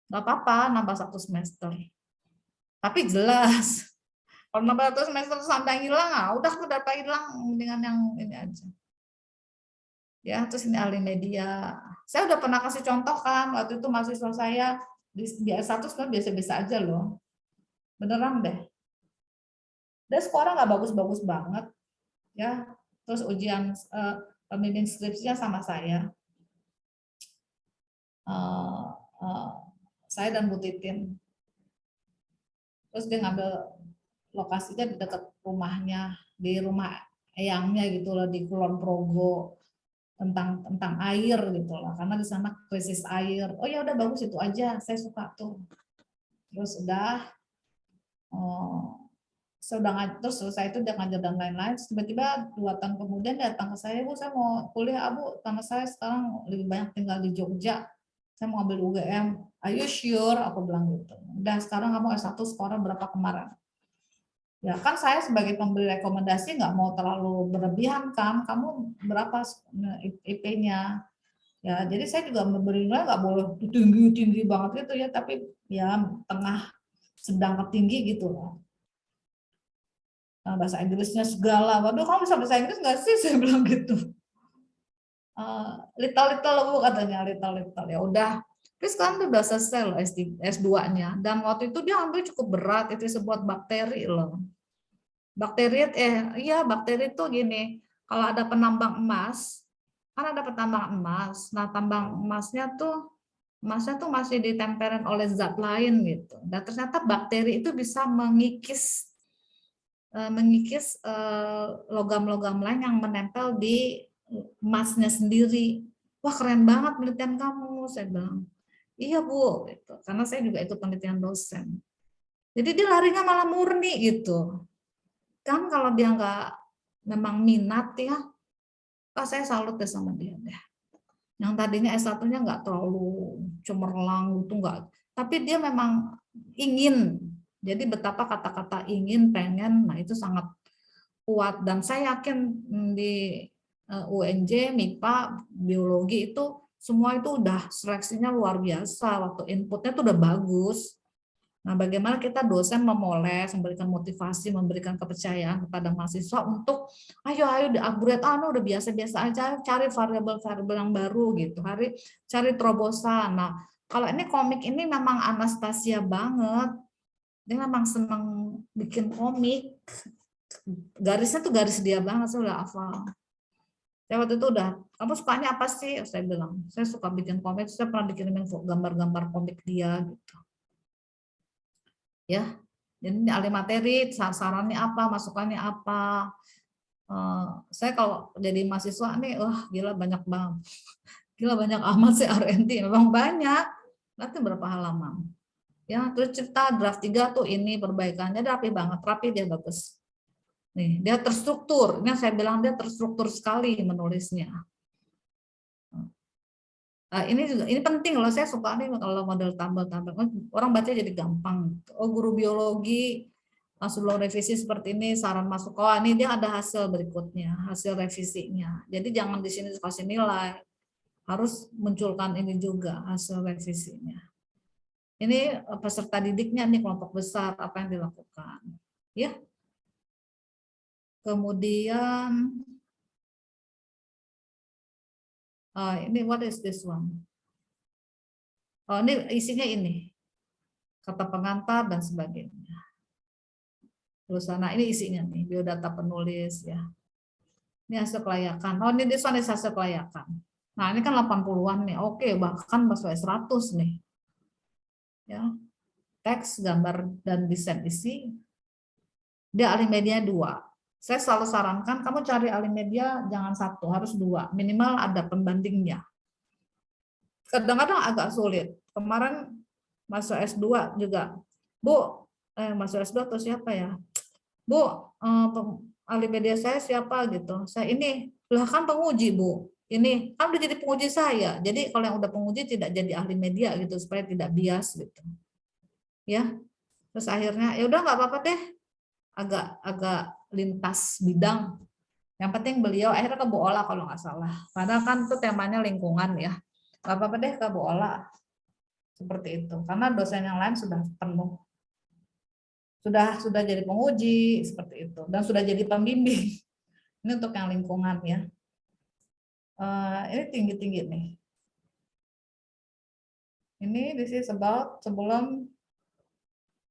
Nggak apa-apa nambah 1 semester. Tapi jelas, kalau nambah 1 semester terus Anda hilang, udah aku data hilang, mendingan yang ini aja. Ya, terus ini ahli media. Saya udah pernah kasih contoh kan, waktu itu mahasiswa saya di S1 sebenarnya biasa-biasa aja loh. Beneran deh. Dan sekarang nggak bagus-bagus banget, ya. Terus ujian pembimbing skripsinya sama saya. Saya dan Bu Titin. Terus dia ngambil lokasinya di dekat rumahnya, di rumah eyangnya gitu loh, di Kulon Progo, tentang air gitu loh, karena di sana krisis air. Oh ya udah bagus, itu aja, saya suka tuh. Terus udah terus selesai itu dia ngajar dan lain-lain. Tiba-tiba 2 tahun kemudian datang ke saya, Bu, saya mau kuliah, Bu, karena saya sekarang lebih banyak tinggal di Jogja. Saya mau ambil UGM. Are you sure? Aku bilang gitu. Dan sekarang kamu S1 skor berapa kemarin? Ya kan saya sebagai pemberi rekomendasi nggak mau terlalu berlebihan kan. Kamu berapa IP-nya? Ya, jadi saya juga memberi nilai nggak boleh tinggi-tinggi banget gitu ya, tapi ya tengah sedang ke tinggi gitu loh. Nah, bahasa Inggrisnya segala. Waduh, kamu bisa bahasa Inggris nggak sih? Saya bilang gitu. Little Bu katanya, little. Ya udah. Tapi sekarang tuh udah selesai loh S2-nya. Dan waktu itu dia ambil cukup berat, itu sebuah bakteri loh. Bakteri itu gini, kalau ada penambang emas, kan ada penambang emas. Nah, tambang emasnya tuh masih ditempelin oleh zat lain gitu. Dan ternyata bakteri itu bisa mengikis logam-logam lain yang menempel di emasnya sendiri. Wah, keren banget penelitian kamu, saya bilang. Iya Bu, gitu. Karena saya juga ikut penelitian dosen. Jadi dia larinya malah murni gitu. Kan kalau dia nggak memang minat ya, saya salut deh sama dia deh. Yang tadinya S1-nya nggak terlalu cemerlang gitu, nggak. Tapi dia memang ingin. Jadi betapa kata-kata ingin, pengen, nah itu sangat kuat. Dan saya yakin di UNJ, MIPA, biologi itu semua itu udah seleksinya luar biasa. Waktu inputnya tuh udah bagus. Nah, bagaimana kita dosen memoles, memberikan motivasi, memberikan kepercayaan kepada mahasiswa untuk ayo di-upgrade, udah biasa-biasa aja, cari variabel-variabel yang baru gitu, cari terobosan. Nah, kalau ini komik ini memang Anastasia banget, dia memang senang bikin komik, garisnya tuh garis dia banget, saya udah hafal. Saya waktu itu kamu sukanya apa sih? Saya bilang, saya suka bikin komik, saya pernah dikirimin gambar-gambar komik dia gitu. Ya, jadi ini ahli materi, sarannya apa, masukannya apa. Saya kalau jadi mahasiswa nih, wah gila banyak banget, gila banyak amat sih R&D, memang banyak. Nanti berapa halaman? Ya, terus cerita draft 3 tuh ini perbaikannya rapi banget, rapi dia bagus. Nih, dia terstruktur. Ini saya bilang dia terstruktur sekali menulisnya. Ini penting loh, saya suka nih kalau model tabel-tabel. Orang baca jadi gampang. Oh, guru biologi sebelum revisi seperti ini, saran masuk. Oh, ini dia ada hasil berikutnya, hasil revisinya. Jadi jangan di sini kasih nilai, harus munculkan ini juga hasil revisinya. Ini peserta didiknya nih kelompok besar apa yang dilakukan, ya. Kemudian ini what is this one? Oh, ini isinya ini. kata pengantar dan sebagainya. Terus nah ini isinya nih, biodata penulis ya. Ini hasil kelayakan. Oh ini hasil kelayakan. Nah ini kan 80-an nih. Oke, bahkan sesuai 100 nih. Ya. Teks, gambar, dan desain isi. Dia ahli media 2. Saya selalu sarankan kamu cari ahli media jangan 1, harus 2. Minimal ada pembandingnya. Kadang-kadang agak sulit. Kemarin masuk S2 juga. Bu, masuk S2 atau siapa ya? Bu, ahli media saya siapa gitu. Saya ini, lah kan penguji Bu. Ini kan udah jadi penguji saya. Jadi kalau yang udah penguji tidak jadi ahli media gitu supaya tidak bias gitu. Ya. Terus akhirnya ya udah nggak apa-apa deh. Agak lintas bidang. Yang penting beliau akhirnya ke Bu Ola kalau nggak salah. Padahal kan itu temanya lingkungan ya. Nggak apa-apa deh ke Bu Ola. Seperti itu. Karena dosen yang lain sudah penuh. Sudah jadi penguji seperti itu dan sudah jadi pembimbing. Ini untuk yang lingkungan ya. Ini tinggi-tinggi nih. Ini this is about sebelum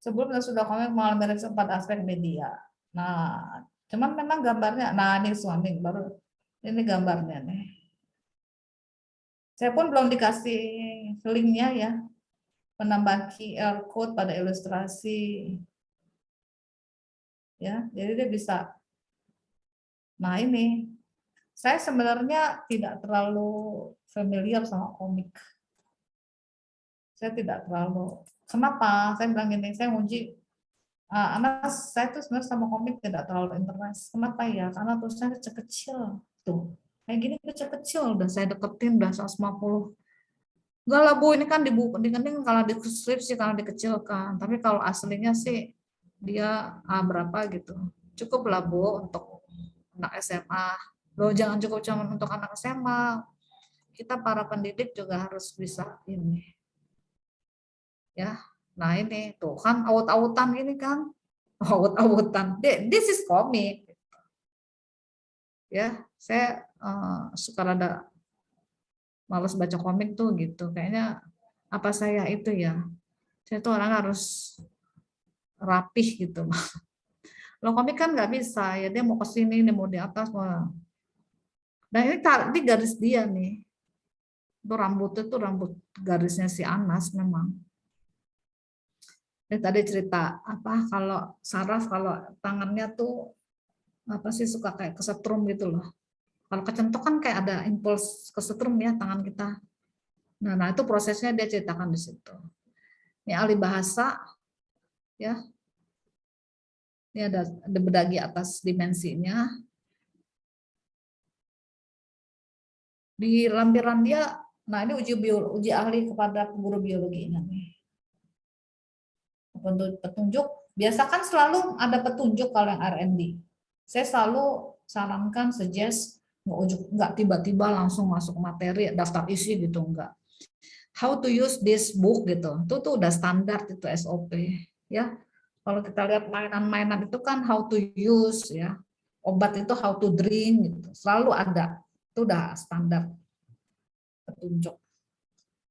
dan sudah kami mengalami riset pada aspek media. Nah, cuman memang gambarnya, nah ini suami baru ini gambarnya nih. Saya pun belum dikasih linknya ya, penambahan QR code pada ilustrasi. Ya, jadi dia bisa. Nah ini, saya sebenarnya tidak terlalu familiar sama komik. Saya tidak terlalu. Kenapa? Saya bilang gini, saya uji anak saya tuh sebenarnya sama komik tidak terlalu interest. Kenapa ya? Karena tulisannya kecil-kecil tuh. Kayak gini kecil-kecil udah saya deketin udah 150. Enggak lah Bu, ini kan di buku dikening kalau di skripsi kalau dikecilkan. Tapi kalau aslinya sih dia berapa gitu. Cukup lah Bu untuk anak SMA. Loh jangan cukup cuma untuk anak SMA. Kita para pendidik juga harus bisa ini. Ya. Nah ini tuh kan aut-autan ini kan. Aut-autan. This is comic. Ya, saya suka rada malas baca komik tuh gitu. Kayaknya apa saya itu ya. Saya tuh orang harus rapih gitu. Kalau komik kan nggak bisa ya, dia mau ke sini, dia mau di atas, mau. Dan ini garis dia nih. Itu rambut garisnya si Anas memang. Dia tadi cerita apa kalau saraf kalau tangannya tuh apa sih suka kayak kesetrum gitu loh. Kalau kecentok kan kayak ada impuls kesetrum ya tangan kita. Nah itu prosesnya dia ceritakan di situ. Ini ahli bahasa ya. Ini ada bedagi atas dimensinya. Di lampiran dia, nah ini uji ahli kepada guru biologi ini. Petunjuk, biasakan selalu ada petunjuk kalau yang R&D. Saya selalu sarankan, suggest, nggak tiba-tiba langsung masuk materi, daftar isi gitu, enggak. How to use this book gitu, itu tuh udah standar itu SOP. Ya, kalau kita lihat mainan-mainan itu kan how to use ya, obat itu how to drink gitu, selalu ada, itu udah standar petunjuk.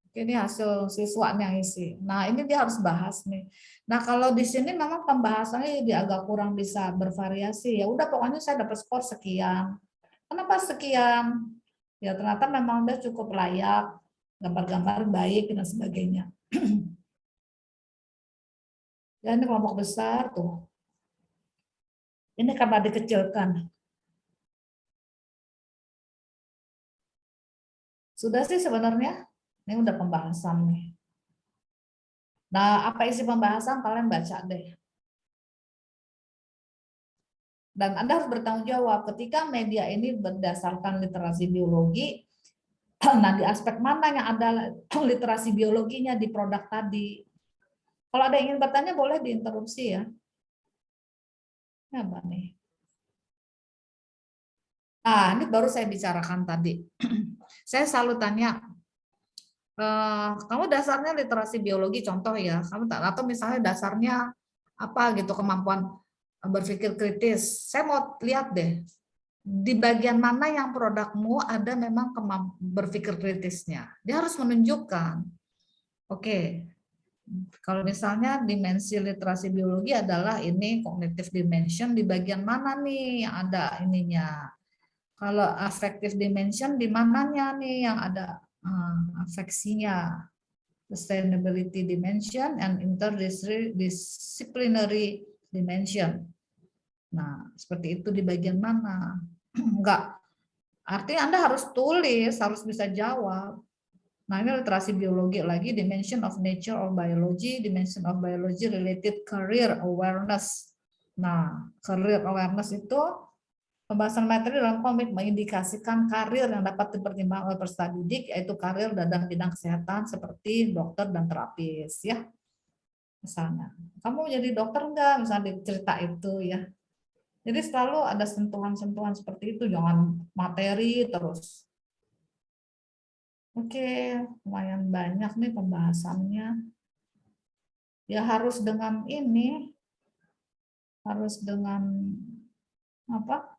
Ini hasil siswa yang isi. Nah ini dia harus bahas nih. Nah kalau di sini memang pembahasannya dia agak kurang bisa bervariasi. Ya udah pokoknya saya dapat skor sekian. Kenapa sekian? Ya ternyata memang dia cukup layak, gambar-gambar baik dan sebagainya. Ya ini kelompok besar tuh. Ini karena dikecilkan. Sudah sih sebenarnya. Ini udah pembahasan nih. Nah, apa isi pembahasan kalian baca deh. Dan Anda harus bertanggung jawab ketika media ini berdasarkan literasi biologi, nah di aspek mana yang ada literasi biologinya di produk tadi. Kalau ada yang ingin bertanya boleh diinterupsi ya. Ya, Mbak nih. Nah, ini baru saya bicarakan tadi. Saya selalu tanya, kamu dasarnya literasi biologi contoh ya, kamu atau misalnya dasarnya apa gitu kemampuan berpikir kritis. Saya mau lihat deh di bagian mana yang produkmu ada memang berpikir kritisnya. Dia harus menunjukkan. Oke. Kalau misalnya dimensi literasi biologi adalah ini cognitive dimension di bagian mana nih yang ada ininya. Kalau affective dimension di mananya nih yang ada afeksinya. Sustainability dimension and interdisciplinary dimension. Nah, seperti itu di bagian mana? Enggak. Artinya Anda harus tulis, harus bisa jawab. Nah, ini literasi biologi lagi, dimension of nature or biology, dimension of biology related career awareness. Nah, career awareness itu pembahasan materi dalam komik mengindikasikan karir yang dapat dipertimbangkan oleh peserta didik, yaitu karir dalam bidang kesehatan seperti dokter dan terapis, ya. Misalnya, kamu jadi dokter enggak? Misalnya di cerita itu, ya. Jadi selalu ada sentuhan-sentuhan seperti itu, jangan materi terus. Oke, lumayan banyak nih pembahasannya. Ya harus dengan ini, harus dengan apa?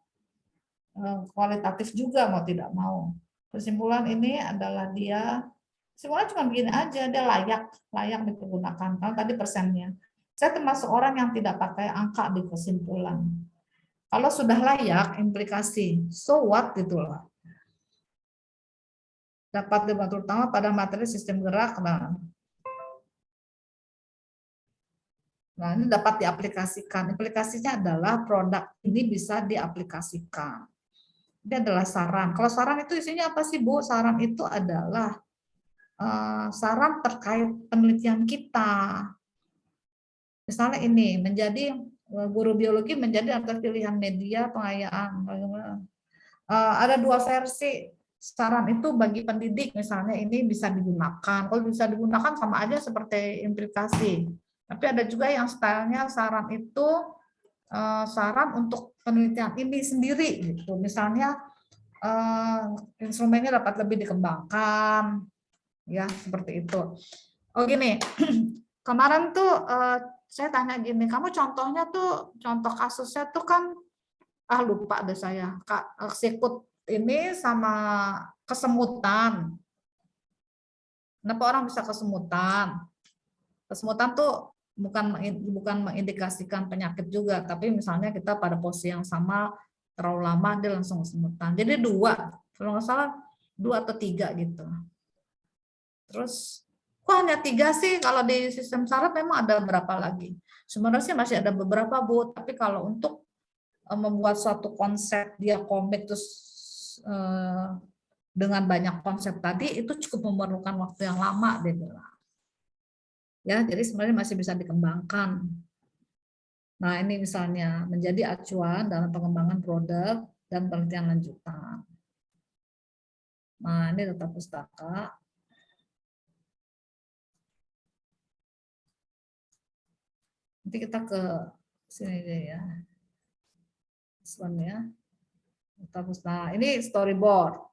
Kualitatif juga mau tidak mau. Kesimpulan ini adalah dia semuanya cuma begini aja, dia layak dipergunakan. Kalau tadi persennya, saya termasuk orang yang tidak pakai angka di kesimpulan. Kalau sudah layak, implikasi, so what gitu loh. Dapat dibantu terutama pada materi sistem gerak. Nah, ini dapat diaplikasikan. Implikasinya adalah produk ini bisa diaplikasikan. Ini adalah saran. Kalau saran itu isinya apa sih, Bu? Saran itu adalah saran terkait penelitian kita. Misalnya ini, menjadi guru biologi menjadi atas pilihan media pengayaan. Ada dua versi. Saran itu bagi pendidik, misalnya ini bisa digunakan. Kalau bisa digunakan sama aja seperti implikasi. Tapi ada juga yang stylenya saran itu saran untuk penelitian ini sendiri gitu. Misalnya instrumennya dapat lebih dikembangkan, ya seperti itu. Oh gini, kemarin tuh saya tanya gini, kamu contohnya tuh contoh kasusnya tuh kan lupa deh saya, Kak, sikut ini sama kesemutan. Kenapa orang bisa kesemutan? Kesemutan tuh bukan mengindikasikan penyakit juga, tapi misalnya kita pada posisi yang sama terlalu lama dia langsung kesemutan. Jadi dua, kalau nggak salah 2 atau 3 gitu. Terus kok hanya 3 sih? Kalau di sistem saraf memang ada berapa lagi? Sebenarnya sih masih ada beberapa, Bu, tapi kalau untuk membuat suatu konsep dia komik terus dengan banyak konsep tadi itu cukup memerlukan waktu yang lama dia bilang. Ya, jadi sebenarnya masih bisa dikembangkan. Nah, ini misalnya menjadi acuan dalam pengembangan produk dan penelitian lanjutan. Nah, ini data pustaka. Nanti kita ke sini deh ya. Ya. Data pustaka. Ini storyboard.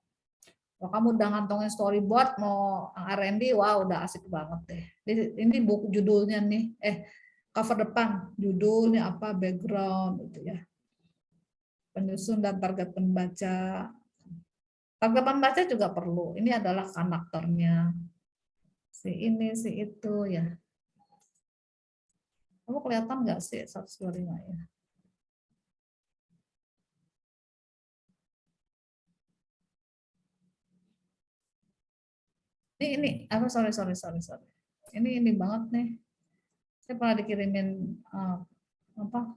Kalau kamu udah ngantongin storyboard mau R&D, wah udah asik banget deh. Ini buku judulnya nih, cover depan, judulnya apa, background gitu ya. Penyusun dan target pembaca. Target pembaca juga perlu. Ini adalah karakternya. Si ini, si itu ya. Kamu kelihatan nggak sih 125 ya? Ini apa sorry. Ini banget nih. Saya pernah dikirimin apa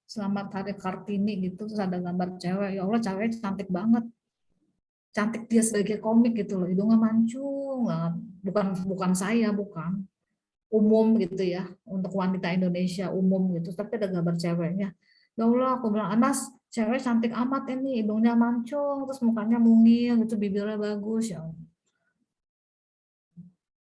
Selamat Hari Kartini gitu, terus ada gambar cewek. Ya Allah, ceweknya cantik banget. Cantik dia sebagai komik gitu loh. Hidungnya mancung banget. Bukan saya, bukan. Umum gitu ya. Untuk wanita Indonesia umum gitu. Tapi ada gambar ceweknya. Ya Allah, aku bilang, Anas, cewek cantik amat ini. Hidungnya mancung, terus mukanya mungil gitu, bibirnya bagus. Ya Allah.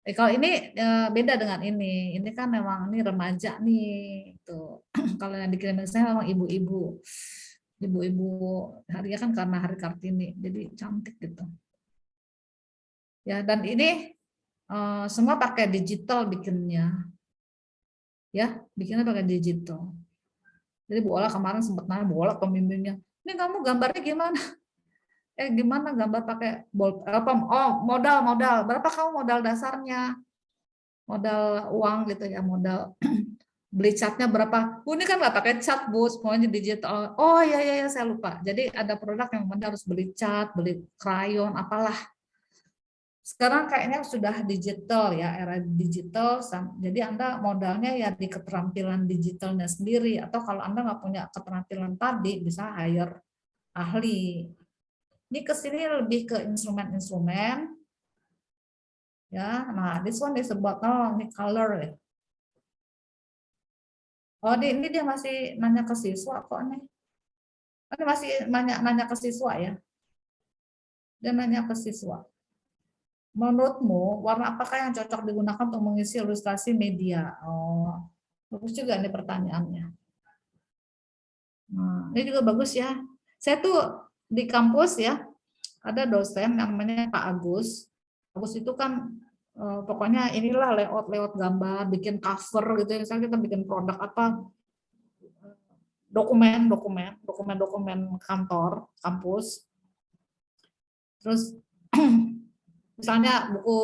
Kalau ini beda dengan ini. Ini kan memang ini remaja nih. Tuh. Kalau yang dikirim saya memang ibu-ibu. Ibu-ibu harinya kan karena Hari Kartini. Jadi cantik gitu. Ya, dan ini semua pakai digital bikinnya. Ya, bikinnya pakai digital. Jadi Bu Ola kemarin sempat nanya, Bu Ola pembimbingnya, "Ini kamu gambarnya gimana?" Gimana gambar pakai modal. Berapa kamu modal dasarnya? modal uang gitu ya, modal beli catnya berapa. Ini kan nggak pakai cat, Bu, semuanya digital. Oh iya, iya, iya, saya lupa. Jadi ada produk yang Anda harus beli cat, beli krayon, apalah. Sekarang kayaknya sudah digital ya, era digital. Jadi Anda modalnya ya di keterampilan digitalnya sendiri. Atau kalau Anda nggak punya keterampilan tadi, bisa hire ahli. Ini ke sini lebih ke instrumen-instrumen. Ya, nah this one disebut, oh ini color ya. Oh, ini dia masih nanya ke siswa kok nih. Ini masih nanya ke siswa ya. Dia nanya ke siswa. Menurutmu, warna apakah yang cocok digunakan untuk mengisi ilustrasi media? Oh, bagus juga nih pertanyaannya. Nah, ini juga bagus ya. Saya tuh di kampus ya, ada dosen namanya Pak Agus. Agus itu kan pokoknya inilah layout gambar, bikin cover gitu ya. Misalnya kita bikin produk apa, dokumen kantor, kampus. Terus misalnya buku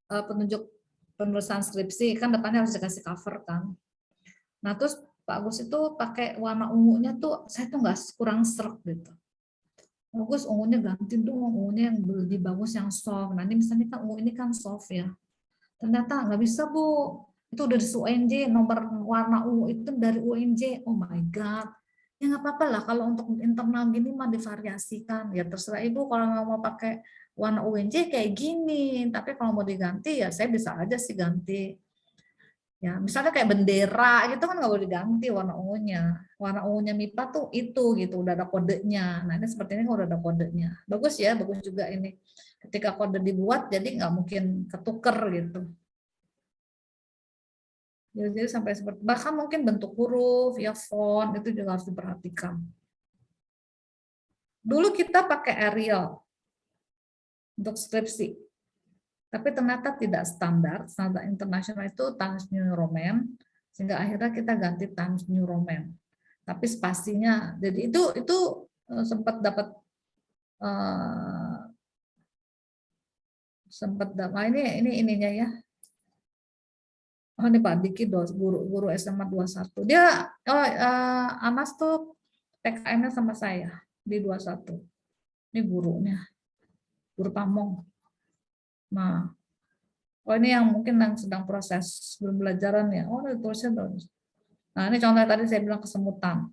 penunjuk penulisan skripsi kan depannya harus dikasih cover kan. Nah terus Pak Agus itu pakai warna ungunya tuh saya tuh nggak kurang serk gitu. Bagus ungunya ganti dong, ungunya yang lebih bagus yang soft. Nah ini misalnya kan ungu ini kan soft ya. Ternyata nggak bisa Bu. Itu dari UNJ, nomor warna ungu itu dari UNJ. Oh my God. Ya nggak apa-apa lah kalau untuk internal gini mah divariasikan. Ya terserah Ibu kalau nggak mau pakai warna UNJ kayak gini. Tapi kalau mau diganti ya saya bisa aja sih ganti. Ya, misalnya kayak bendera gitu kan nggak boleh diganti warna ungunya. Warna ungunya MIPA tuh itu gitu, udah ada kodenya. Nah ini seperti ini udah ada kodenya. Bagus ya, bagus juga ini. Ketika kode dibuat jadi nggak mungkin ketuker gitu. Jadi sampai seperti bahkan mungkin bentuk huruf, ya font itu juga harus diperhatikan. Dulu kita pakai Arial untuk skripsi, tapi ternyata tidak standar. Standar internasional itu Times New Roman, sehingga akhirnya kita ganti Times New Roman. Tapi spasinya, jadi itu sempat dapat ini ininya ya. Oh ini Pak Diki guru SMA 21. Dia Anas tuh PKM-nya sama saya di 21. Ini gurunya, guru Pamong. Nah, oh ini yang mungkin yang sedang proses pembelajaran ya. Oh, tulisnya bagus. Nah, ini contohnya tadi saya bilang kesemutan.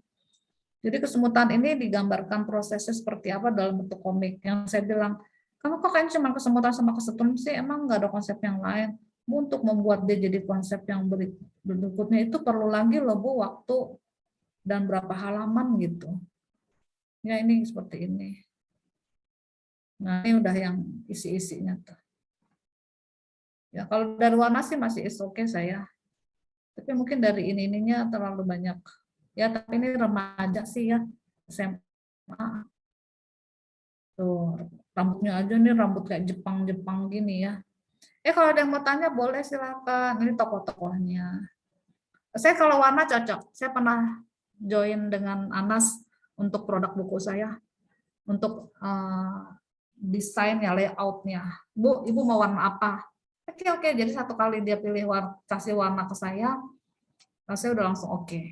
Jadi kesemutan ini digambarkan prosesnya seperti apa dalam bentuk komik. Yang saya bilang, kamu kok kayaknya cuma kesemutan sama kesetrum sih, emang nggak ada konsep yang lain. Untuk membuat dia jadi konsep yang berikutnya itu perlu lagi loh Bu, waktu dan berapa halaman gitu. Ya ini seperti ini. Nah ini udah yang isi-isinya tuh. Ya kalau dari warna sih masih oke saya. Tapi mungkin dari ininya terlalu banyak. Ya tapi ini remaja sih ya. SMA. Tuh, rambutnya aja nih rambut kayak Jepang-Jepang gini ya. Kalau ada yang mau tanya boleh silakan. Ini tokoh-tokohnya. Saya kalau warna cocok. Saya pernah join dengan Anas untuk produk buku saya. Untuk desain ya, layoutnya. Bu, Ibu mau warna apa? Oke. Jadi satu kali dia pilih kasih warna ke saya udah langsung oke.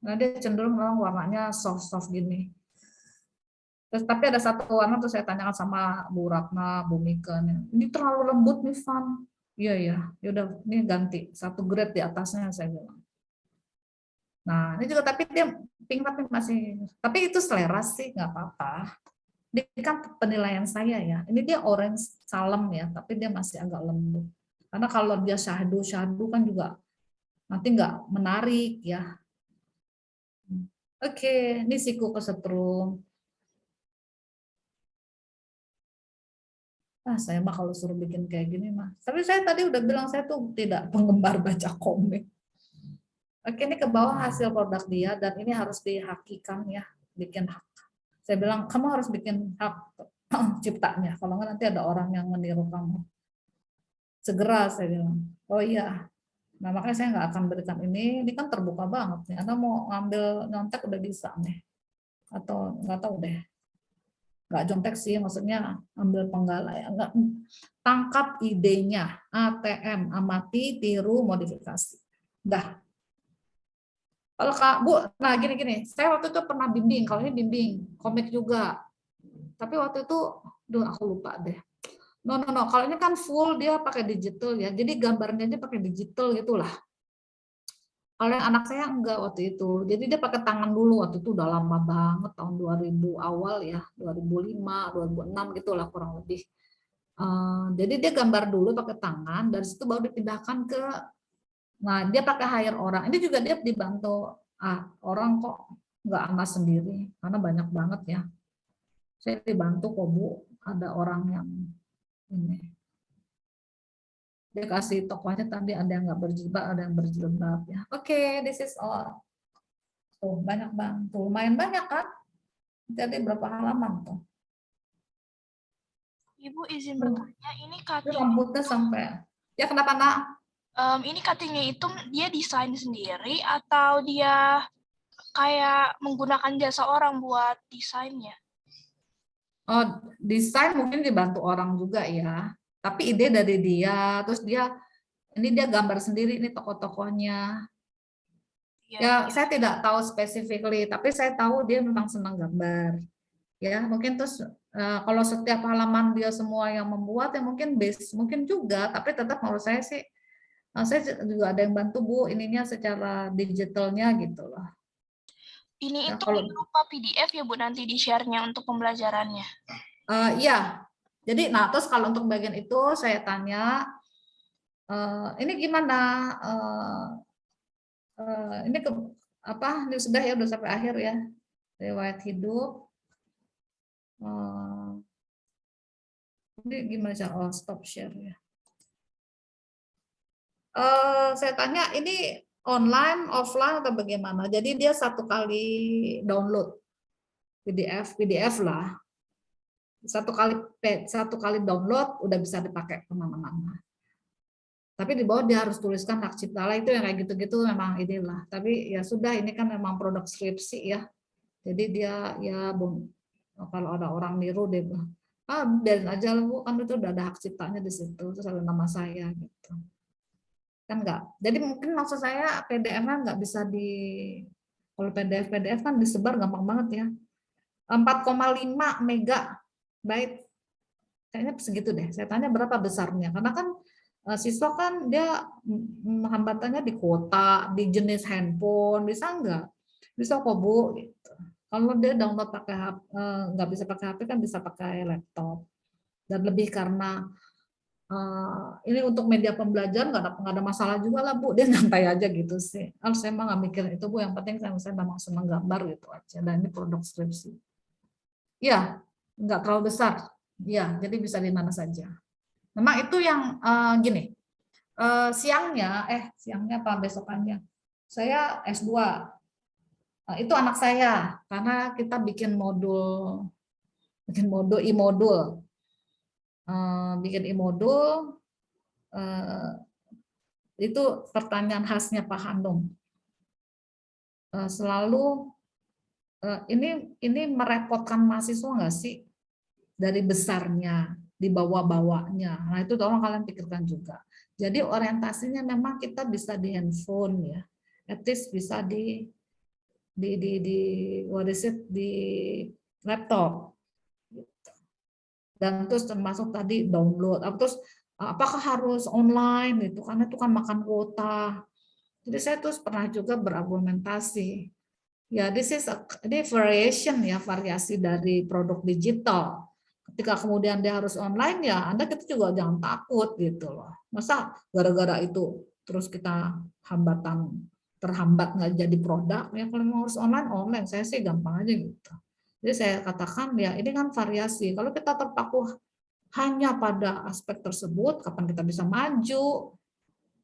Nah dia cenderung memang warnanya soft gini. Terus tapi ada satu warna tuh saya tanyakan sama Bu Ratna, Bu Mika, ini terlalu lembut nih Van. Iya ya, yaudah ini ganti satu grade di atasnya saya bilang. Nah ini juga tapi dia pink tapi masih, tapi itu selera sih nggak apa-apa. Ini kan penilaian saya ya. Ini dia orange salem ya, tapi dia masih agak lembut. Karena kalau dia shadow kan juga nanti nggak menarik ya. Oke, ini siku kesetrum. Saya mah kalau suruh bikin kayak gini mah. Tapi saya tadi udah bilang saya tuh tidak penggemar baca komik. Oke, ini ke bawah hasil produk dia dan ini harus dihakikan ya, bikin hak. Saya bilang kamu harus bikin hak ciptanya, kalau nggak nanti ada orang yang meniru kamu. Segera saya bilang. Oh iya. Nah makanya saya nggak akan berikan ini kan terbuka banget nih. Anda mau ngambil nyontek udah bisa nih. Atau nggak tahu deh. nggak contek sih, maksudnya ambil penggal ya, nggak, tangkap idenya, ATM, amati, tiru, modifikasi. Dah. Kalau Kak Bu, nah gini, saya waktu itu pernah bimbing, kalau ini bimbing komik juga, tapi waktu itu, aku lupa deh. No, kalau ini kan full dia pakai digital ya, jadi gambarnya aja pakai digital gitulah. Kalau yang anak saya enggak waktu itu. Jadi dia pakai tangan dulu, waktu itu udah lama banget, tahun 2000 awal ya, 2005, 2006 gitulah kurang lebih. Jadi dia gambar dulu pakai tangan, dari situ baru dipindahkan ke, nah dia pakai hire orang. Ini juga dia dibantu orang kok, nggak Ana sendiri, karena banyak banget ya. Saya dibantu kok Bu, ada orang yang ini. Dia kasih tokohnya tadi ada yang nggak berjilbab, ada yang berjilbab ya. Oke, this is all. Tuh, banyak banget. Tuh, lumayan banyak kan? Jadi berapa halaman tuh? Ibu izin bertanya, ini Ini cutting rambutnya sampai, ya kenapa nak? ini cuttingnya itu dia desain sendiri atau dia kayak menggunakan jasa orang buat desainnya? Oh, desain mungkin dibantu orang juga ya. Tapi ide dari dia, terus ini dia gambar sendiri ini tokoh-tokohnya. Ya, saya tidak tahu specifically, tapi saya tahu dia memang senang gambar. Ya, mungkin terus kalau setiap halaman dia semua yang membuat ya mungkin base mungkin juga, tapi tetap menurut saya sih saya juga ada yang bantu Bu ininya secara digitalnya gitu loh. Ini Ya, itu kalau berupa PDF ya Bu nanti di-share-nya untuk pembelajarannya. iya. Jadi nah terus kalau untuk bagian itu saya tanya ini gimana ini apa ini sudah ya udah sampai akhir ya riwayat hidup. Ini gimana cara stop share ya. Saya tanya ini online, offline atau bagaimana? Jadi dia satu kali download PDF lah. Satu kali download udah bisa dipakai kemana-mana. Tapi di bawah dia harus tuliskan hak cipta lah, itu yang kayak gitu-gitu memang inilah. Tapi ya sudah, ini kan memang produk skripsi ya. Jadi dia ya kalau ada orang niru dia bilang, biarin aja lah Bu, kan itu udah ada hak ciptanya di situ, terus ada nama saya gitu. Kan enggak. Jadi mungkin maksud saya PDF-nya nggak bisa kalau PDF kan disebar gampang banget ya. 4,5 megabyte kayaknya segitu deh. Saya tanya berapa besarnya, karena kan siswa kan dia hambatannya di kuota, di jenis handphone, bisa enggak? Bisa kok Bu. Gitu. Kalau dia download pakai nggak bisa pakai HP kan bisa pakai laptop. Dan lebih karena ini untuk media pembelajaran nggak ada masalah juga lah Bu, dia santai aja gitu sih. Kalau saya emang nggak mikir itu Bu, yang penting saya memang senang gambar gitu aja. Dan ini produk skripsi. Ya, nggak terlalu besar. Ya, jadi bisa di mana saja. Memang itu yang gini. Siangnya apa besokannya? Saya S2. Itu anak saya karena kita bikin modul i-modul. Bikin i-modul itu pertanyaan khasnya Pak Handung. Selalu ini merepotkan mahasiswa nggak sih dari besarnya dibawa-bawanya. Nah itu tolong kalian pikirkan juga. Jadi orientasinya memang kita bisa di handphone ya, at least bisa di what is it, di laptop. Dan terus termasuk tadi download. Terus apakah harus online gitu? Karena itu kan makan kuota. Jadi saya terus pernah juga berargumentasi. Ya, ini variation ya, variasi dari produk digital. Ketika kemudian dia harus online ya, kita juga jangan takut gitu loh. Masa gara-gara itu terus kita terhambat nggak jadi produk ya, kalau mau harus online saya sih gampang aja gitu. Jadi saya katakan ya ini kan variasi. Kalau kita terpaku hanya pada aspek tersebut, kapan kita bisa maju?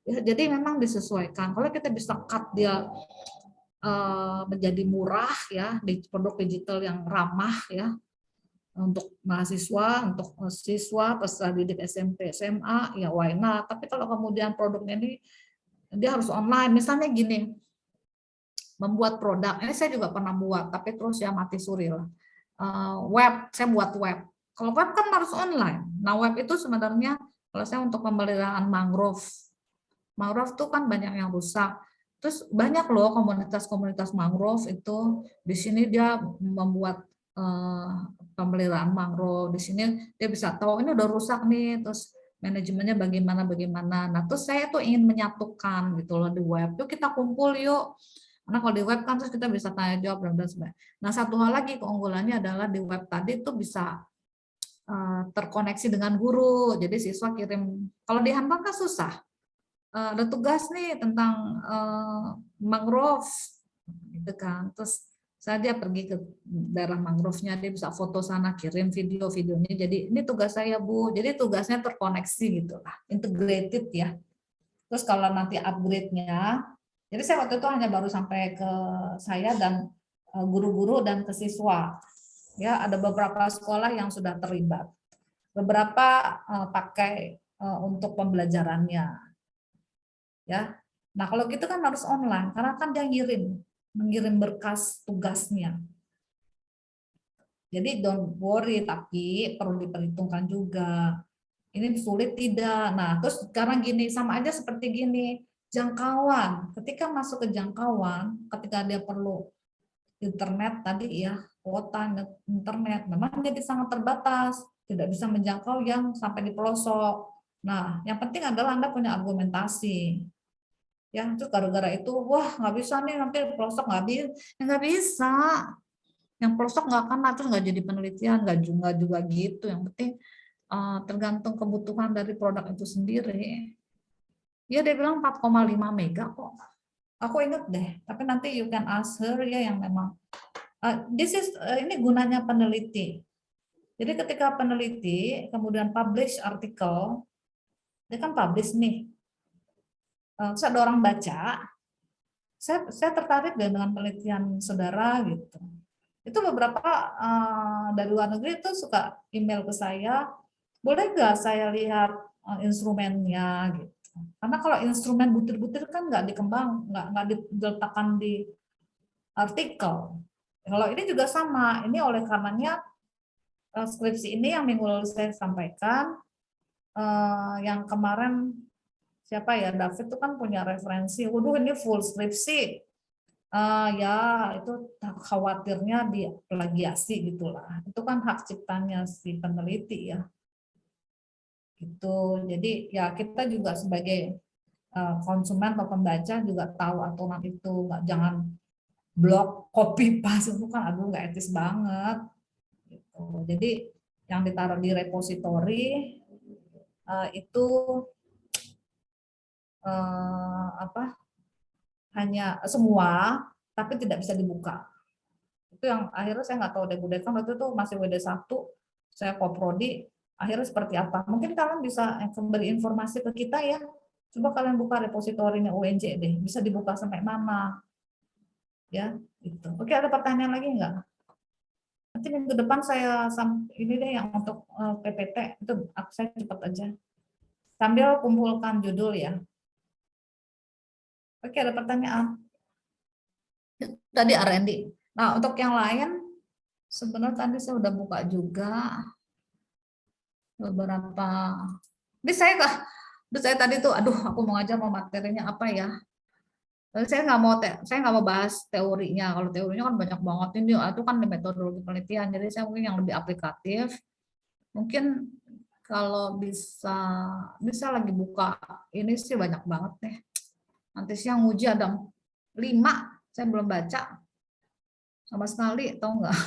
Ya, jadi memang disesuaikan. Kalau kita bisa cut dia menjadi murah ya di produk digital yang ramah ya untuk mahasiswa, untuk siswa, peserta didik SMP, SMA, ya why not? Tapi kalau kemudian produknya ini dia harus online, misalnya gini, membuat produk, ini saya juga pernah buat, tapi terus ya mati suri lah. web, saya buat web. Kalau web kan harus online. Nah, web itu sebenarnya kalau saya untuk pemeliharaan mangrove. Mangrove tuh kan banyak yang rusak. Terus banyak loh komunitas-komunitas mangrove itu di sini dia membuat pemeliharaan mangrove. Di sini dia bisa tahu ini udah rusak nih, terus manajemennya bagaimana. Nah, terus saya tuh ingin menyatukan gitu loh di web. Yuk kita kumpul yuk. Karena kalau di web kan terus kita bisa tanya jawab dan sebagainya. Nah, satu hal lagi keunggulannya adalah di web tadi tuh bisa terkoneksi dengan guru. Jadi siswa kirim, kalau di Hanbang kan susah. Ada tugas nih tentang mangrove gitu kan. Terus dia pergi ke daerah mangrove-nya, dia bisa foto sana, kirim videonya. Jadi ini tugas saya, Bu. Jadi tugasnya terkoneksi gitu lah, integrated ya. Terus kalau nanti upgrade-nya, jadi saya waktu itu hanya baru sampai ke saya dan guru-guru dan ke siswa. Ya, ada beberapa sekolah yang sudah terlibat. Beberapa pakai untuk pembelajarannya. Ya. Nah, kalau gitu kan harus online karena kan dia mengirim berkas tugasnya. Jadi don't worry, tapi perlu diperhitungkan juga. Ini sulit tidak. Nah, terus sekarang gini, sama aja seperti gini, jangkauan. Ketika masuk ke jangkauan, ketika dia perlu internet tadi ya, kuota internet, memang jadi sangat terbatas. Tidak bisa menjangkau yang sampai di pelosok. Nah, yang penting adalah Anda punya argumentasi. Ya, terus gara-gara itu, wah nggak bisa nih, nanti pelosok nggak bisa. Ya, nggak bisa. Yang pelosok nggak kena, terus nggak jadi penelitian, nggak juga gitu. Yang penting tergantung kebutuhan dari produk itu sendiri. Ya dia bilang 4,5 mega kok. Aku inget deh, tapi nanti you can ask her ya yang memang. Ini gunanya peneliti. Jadi ketika peneliti kemudian publish artikel, dia kan publish nih. Terus ada orang baca, saya tertarik dengan penelitian saudara gitu. Itu beberapa dari luar negeri itu suka email ke saya, boleh nggak saya lihat instrumennya gitu. Karena kalau instrumen butir-butir kan nggak nggak diletakkan di artikel. Kalau ini juga sama, ini oleh karenanya skripsi ini yang minggu lalu saya sampaikan, yang kemarin siapa ya, David itu kan punya referensi, waduh ini full skripsi, ya itu khawatirnya di plagiasi gitulah. Itu kan hak ciptanya si peneliti ya. Gitu. Jadi ya kita juga sebagai konsumen atau pembaca juga tahu aturan itu, jangan blok copy paste itu kan aduh nggak etis banget. Gitu. Jadi yang ditaruh di repositori itu hanya semua tapi tidak bisa dibuka. Itu yang akhirnya saya nggak tahu deh, budaya kan waktu itu masih WD1, saya koprodi, akhirnya seperti apa. Mungkin kalian bisa memberi informasi ke kita ya. Coba kalian buka repositorinya UNJ deh, bisa dibuka sampai mana. Ya, gitu. Oke, ada pertanyaan lagi enggak? Nanti minggu depan saya ini deh yang untuk PPT itu saya cepat aja. Sambil kumpulkan judul ya. Oke, ada pertanyaan. Tadi R&D. Nah, untuk yang lain sebenarnya tadi saya udah buka juga beberapa. Ini saya tadi tuh, aduh, aku mau ngajar mau materinya apa ya? Saya nggak mau bahas teorinya. Kalau teorinya kan banyak banget ini, itu kan metodologi penelitian. Jadi saya mungkin yang lebih aplikatif. Mungkin kalau bisa lagi buka ini sih banyak banget nih. Nanti siang uji ada 5, saya belum baca sama sekali, tahu nggak?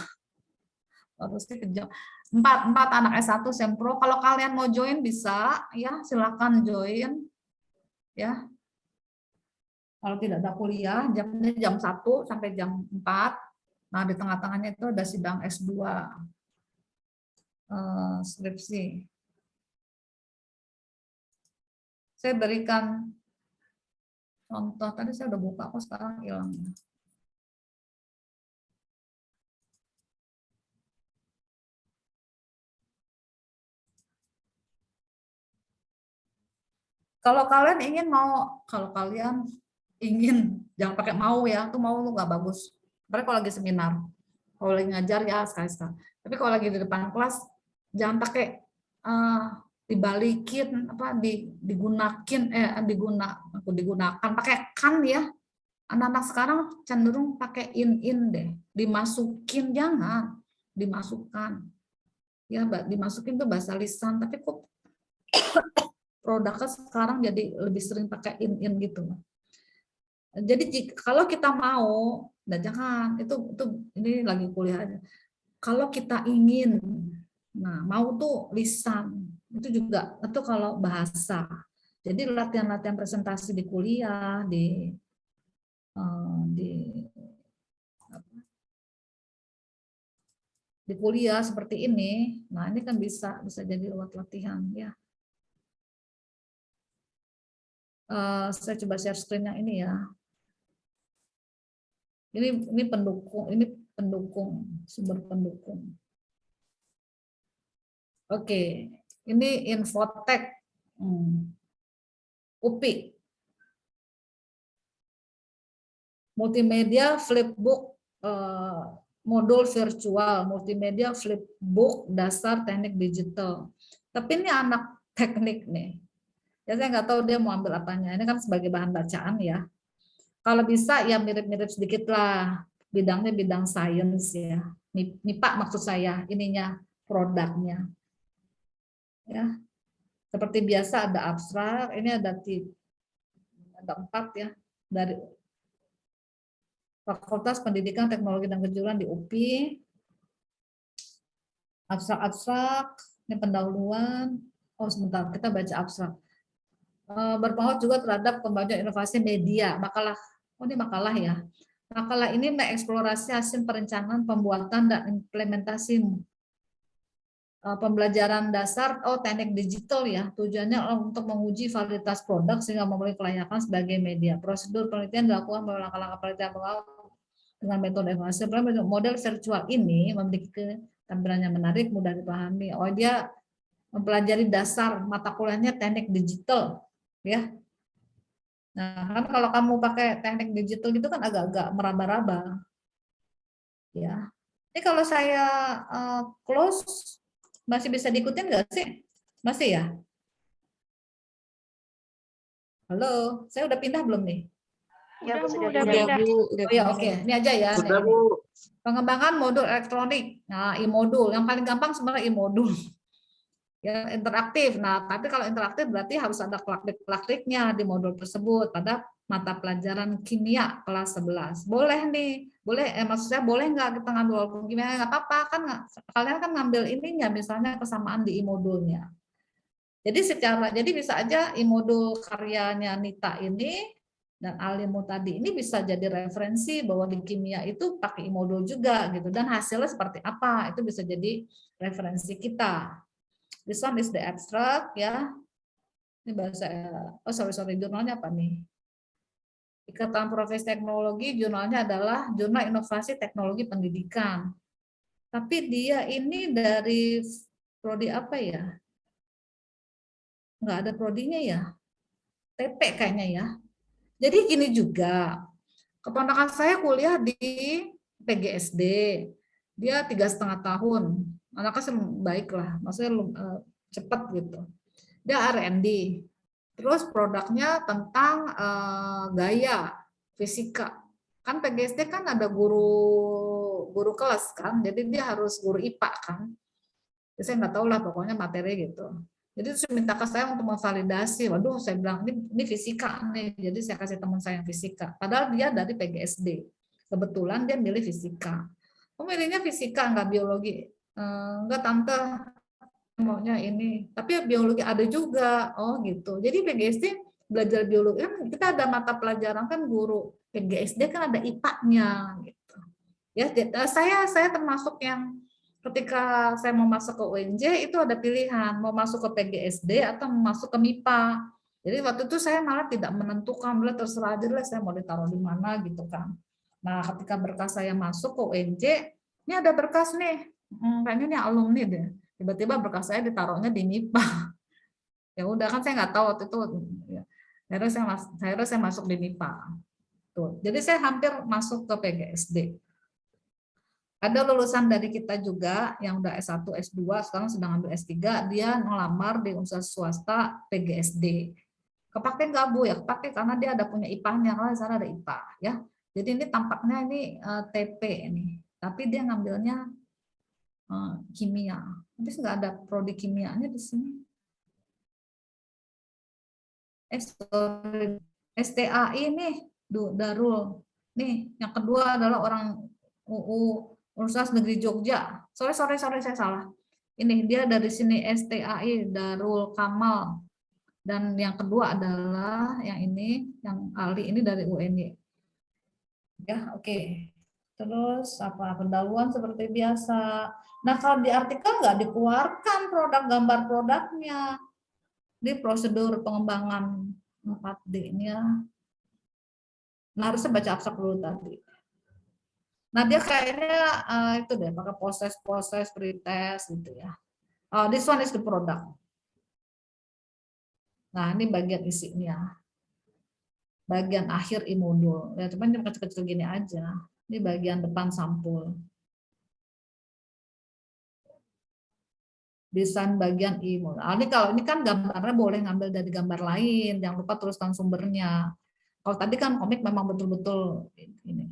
Harus kejam. 4 anak S1 Sempro. Kalau kalian mau join bisa, ya silakan join, ya. Kalau tidak ada kuliah, jamnya jam 1 sampai jam 4. Nah, di tengah-tengahnya itu ada sidang S2 skripsi. Saya berikan contoh, tadi saya udah buka, kok sekarang hilang. Kalau kalian ingin, jangan pakai mau ya, tuh mau lu nggak bagus. Mereka kalau lagi seminar. Kalau lagi ngajar ya sekali-sekali. Tapi kalau lagi di depan kelas jangan pakai dibalikin digunakan pakai kan ya. Anak-anak sekarang cenderung pakai in deh, dimasukin, jangan dimasukkan. Ya, dimasukin tuh bahasa lisan, tapi kok produknya sekarang jadi lebih sering pakai in gitu. Jadi kalau kita mau, dan jangan itu ini lagi kuliah aja. Kalau kita ingin, nah mau tuh lisan, itu juga itu kalau bahasa. Jadi latihan-latihan presentasi di kuliah, di kuliah seperti ini, nah ini kan bisa jadi latihan ya. Saya coba share screen-nya ini ya. Ini pendukung, sumber pendukung. Oke, ini Infotek UPI. Multimedia flipbook modul virtual, multimedia flipbook dasar teknik digital. Tapi ini anak teknik nih. Ya saya nggak tahu dia mau ambil apanya. Ini kan sebagai bahan bacaan ya. Kalau bisa ya mirip-mirip sedikit lah. Bidangnya bidang sains ya. MIPA maksud saya, ininya produknya. Ya. Seperti biasa ada abstrak, ini ada 4 ya. Dari Fakultas Pendidikan Teknologi dan Kejuruan di UPI. Abstrak-abstrak, ini pendahuluan. Oh sebentar, kita baca abstrak. Berpengaruh juga terhadap kemajuan inovasi media. Makalah, oh ini makalah ya. Makalah ini mengeksplorasi hasil perencanaan, pembuatan, dan implementasi pembelajaran dasar teknik digital ya. Tujuannya untuk menguji validitas produk sehingga memenuhi kelayakan sebagai media. Prosedur penelitian dilakukan melalui langkah-langkah penelitian dengan metode evaluasi. Model virtual ini memiliki tampilan yang menarik, mudah dipahami. Oh dia mempelajari dasar mata kuliahnya teknik digital ya. Nah kan kalau kamu pakai teknik digital gitu kan agak-agak meraba-raba ya. Ini kalau saya close masih bisa diikutin nggak sih? Masih ya? Halo, saya udah pindah belum nih? Ya, Bu, sudah udah pindah. pindah. Oh ya oke, ini aja ya. Sudah, Ini. Bu. Pengembangan modul elektronik. Nah, e-modul yang paling gampang sebenarnya e-modul. Ya, interaktif. Nah, tapi kalau interaktif berarti harus ada praktik-praktiknya di modul tersebut pada mata pelajaran kimia kelas 11. Boleh nih, boleh maksudnya boleh nggak kita ngambil walaupun kimia nggak apa-apa kan kalian kan ngambil ininya misalnya kesamaan di e-modulnya. Jadi bisa aja e-modul karyanya Nita ini dan Alimu tadi ini bisa jadi referensi bahwa di kimia itu pakai e-modul juga gitu dan hasilnya seperti apa itu bisa jadi referensi kita. This one is the abstract ya. Ini bahasa jurnalnya apa nih? Ikatan Profesi Teknologi jurnalnya adalah Jurnal Inovasi Teknologi Pendidikan. Tapi dia ini dari prodi apa ya? Nggak ada prodinya ya. TP kayaknya ya. Jadi gini juga, keponakan saya kuliah di PGSD, dia 3,5 tahun, anaknya baik lah, maksudnya cepat gitu. Dia R&D, terus produknya tentang gaya fisika. Kan PGSD kan ada guru kelas kan, jadi dia harus guru IPA kan. Jadi saya nggak tahu lah pokoknya materi gitu. Jadi saya minta ke saya untuk memvalidasi. Waduh, saya bilang ini fisika nih. Jadi saya kasih teman saya yang fisika. Padahal dia dari PGSD. Kebetulan dia milih fisika. Milihnya fisika nggak biologi. Enggak tante maunya ini. Tapi biologi ada juga. Oh gitu. Jadi PGSD belajar biologi kan kita ada mata pelajaran kan guru PGSD kan ada IPA-nya gitu. Ya, saya termasuk yang ketika saya mau masuk ke UNJ itu ada pilihan mau masuk ke PGSD atau mau masuk ke MIPA. Jadi waktu itu saya malah tidak menentukan, boleh terserah aja lah saya mau ditaruh di mana gitu kan. Nah ketika berkas saya masuk ke UNJ, ini ada berkas nih, kayaknya ini alumni deh. Tiba-tiba berkas saya ditaruhnya di MIPA. Ya udah kan saya nggak tahu waktu itu. Ya. Akhirnya saya masuk di MIPA. Tuh. Jadi saya hampir masuk ke PGSD. Ada lulusan dari kita juga yang udah S1, S2, sekarang sedang ambil S3, dia ngelamar di universitas swasta PGSD. Kepake nggak Bu? Ya kepake karena dia ada punya IPA-nya, karena di sana ada IPA ya. Jadi ini tampaknya ini TP ini, tapi dia ngambilnya kimia. Habis nggak ada prodi kimianya di sini. STAI nih, Darul. Nih, yang kedua adalah orang UU Universitas Negeri Jogja. Sorry, saya salah. Ini dia dari sini STAI Darul Kamal. Dan yang kedua adalah yang ini, yang ahli ini dari UNY. Ya, oke. Terus apa pendahuluan seperti biasa. Nah, kalau di artikel nggak dikeluarkan produk gambar produknya di prosedur pengembangan 4D-nya. Nah, harusnya baca abstrak dulu tadi. Nah, dia kayaknya itu deh, pakai proses pretest gitu ya. This one is the product. Nah, ini bagian isinya. Bagian akhir e-modul. Ya, cuman cuma kecil-kecil gini aja. Ini bagian depan sampul. Desain bagian e-modul. Ini kalau ini kan gambarnya boleh ngambil dari gambar lain, jangan lupa teruskan sumbernya. Kalau tadi kan komik memang betul-betul ini.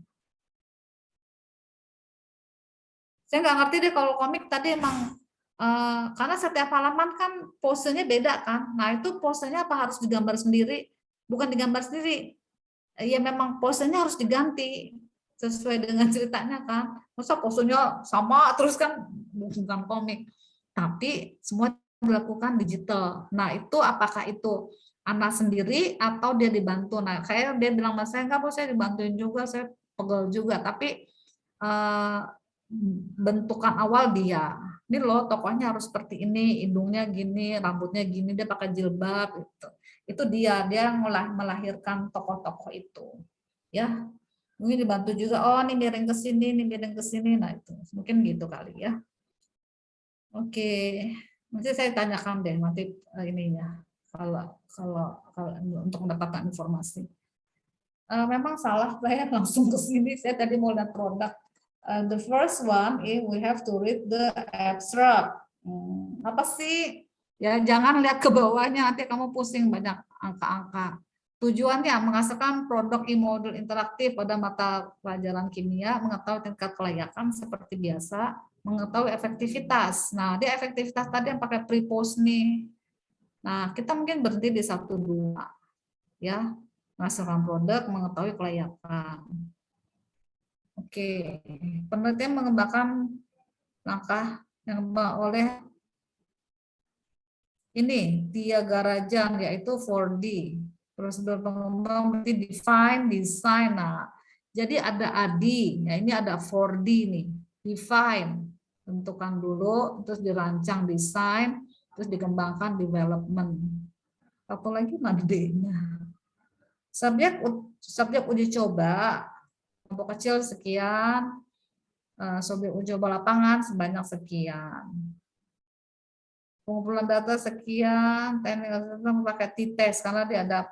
Saya nggak ngerti deh kalau komik tadi emang karena setiap halaman kan posenya beda kan. Nah itu posenya apa harus digambar sendiri? Bukan digambar sendiri. Ya memang posenya harus diganti sesuai dengan ceritanya kan. Masa posenya sama terus kan bukan komik. Tapi semua dilakukan digital. Nah itu apakah itu anak sendiri atau dia dibantu? Nah kayak dia bilang mas saya enggak, saya dibantuin juga, saya pegel juga. Tapi bentukan awal dia. Ini loh tokohnya harus seperti ini, hidungnya gini, rambutnya gini, dia pakai jilbab gitu. Itu dia yang melahirkan tokoh-tokoh itu. Ya. Mungkin dibantu juga, oh ini miring ke sini, ini miring ke sini. Nah, itu mungkin gitu kali ya. Oke. Nanti saya tanyakan deh nanti ininya kalau untuk mendapatkan informasi. Memang salah saya langsung ke sini. Saya tadi mau lihat produk. The first one is we have to read the abstract. Apa sih? Ya jangan lihat ke bawahnya, nanti kamu pusing banyak angka-angka. Tujuannya menghasilkan produk e-modul interaktif pada mata pelajaran kimia, mengetahui tingkat kelayakan seperti biasa, mengetahui efektivitas. Nah, dia efektivitas tadi yang pakai pre-post nih. Nah, kita mungkin berhenti di 1-2 ya. Menghasilkan produk, mengetahui kelayakan. Oke, penelitian mengembangkan langkah yang oleh ini Tiagarajan yaitu 4D. Prosedur pengembang berarti define, design. Nah, jadi ada ADI, ya ini ada 4D nih. Define, tentukan dulu, terus dirancang desain, terus dikembangkan development. Satu lagi mana D-nya? Subjek uji coba, kelompok kecil sekian, subjek uji coba lapangan sebanyak sekian. Pengumpulan data sekian, teknik pakai t-test karena dia ada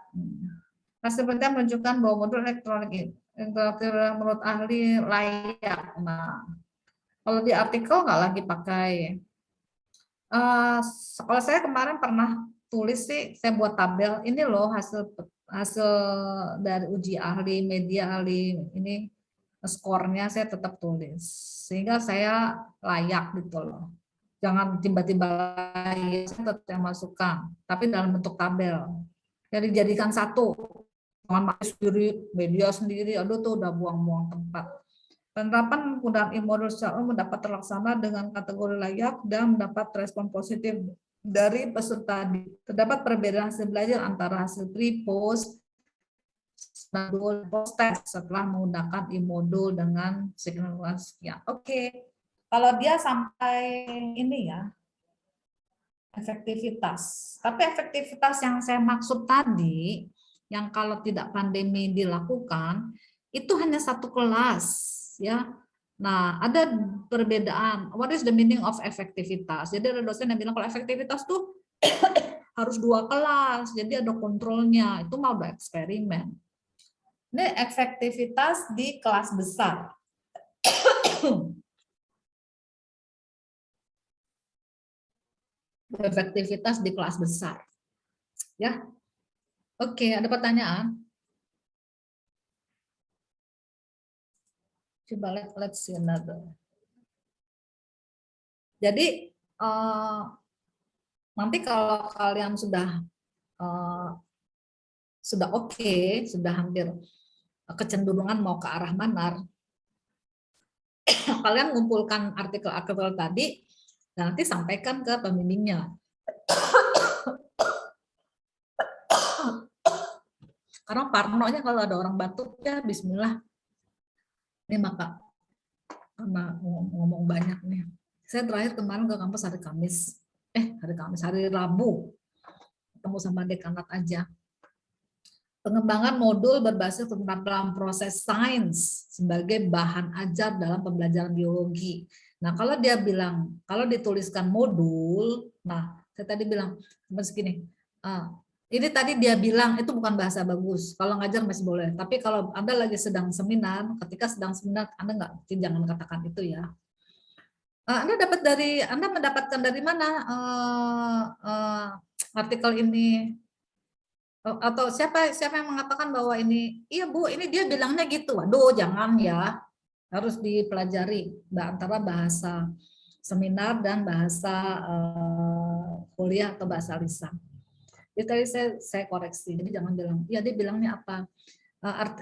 hasil penelitian menunjukkan bahwa modul elektronik menurut ahli layak. Nah, kalau di artikel nggak lagi pakai. Kalau saya kemarin pernah tulis sih, saya buat tabel. Ini loh hasil dari uji ahli, media ahli ini skornya saya tetap tulis sehingga saya layak gitu loh. Jangan tiba-tiba saya tetap yang masukkan, tapi dalam bentuk tabel. Jadi dijadikan satu. Jangan pakai sendiri, media sendiri, aduh tuh udah buang-buang tempat. Penerapan penggunaan e-modul secara umum dapat terlaksana dengan kategori layak dan mendapat respon positif dari peserta. Terdapat perbedaan hasil belajar antara hasil pre-post dan post-test setelah menggunakan e-modul dengan signifikansi sekian. Oke. Kalau dia sampai ini ya, efektivitas. Tapi efektivitas yang saya maksud tadi, yang kalau tidak pandemi dilakukan, itu hanya satu kelas, ya. Nah, ada perbedaan. What is the meaning of efektivitas? Jadi ada dosen yang bilang kalau efektivitas tuh harus 2 kelas, jadi ada kontrolnya. Itu mau udah eksperimen. Ini efektivitas di kelas besar. efektivitas di kelas besar. Ya, oke, ada pertanyaan? Coba let's see another. Jadi nanti kalau kalian sudah oke, sudah hampir kecenderungan mau ke arah manar, kalian ngumpulkan artikel-artikel tadi dan nanti sampaikan ke pembimbingnya. Karena parnonya kalau ada orang batuk ya bismillah. Ini maka karena ngomong banyak nih. Saya terakhir kemarin ke kampus hari Rabu. Ketemu sama dekanat aja. Pengembangan modul berbasis keterampilan proses sains sebagai bahan ajar dalam pembelajaran biologi. Nah, kalau dia bilang, kalau dituliskan modul, nah, saya tadi bilang, begini, ini tadi dia bilang itu bukan bahasa bagus. Kalau ngajar masih boleh. Tapi kalau Anda lagi sedang seminar, ketika sedang seminar, Anda jangan katakan itu ya. Anda mendapatkan dari mana artikel ini? Atau siapa yang mengatakan bahwa ini, iya Bu, ini dia bilangnya gitu. Waduh, jangan ya. Harus dipelajari antara bahasa seminar dan bahasa kuliah atau bahasa lisan. Jadi tadi saya koreksi. Jadi jangan bilang, iya dia bilangnya apa.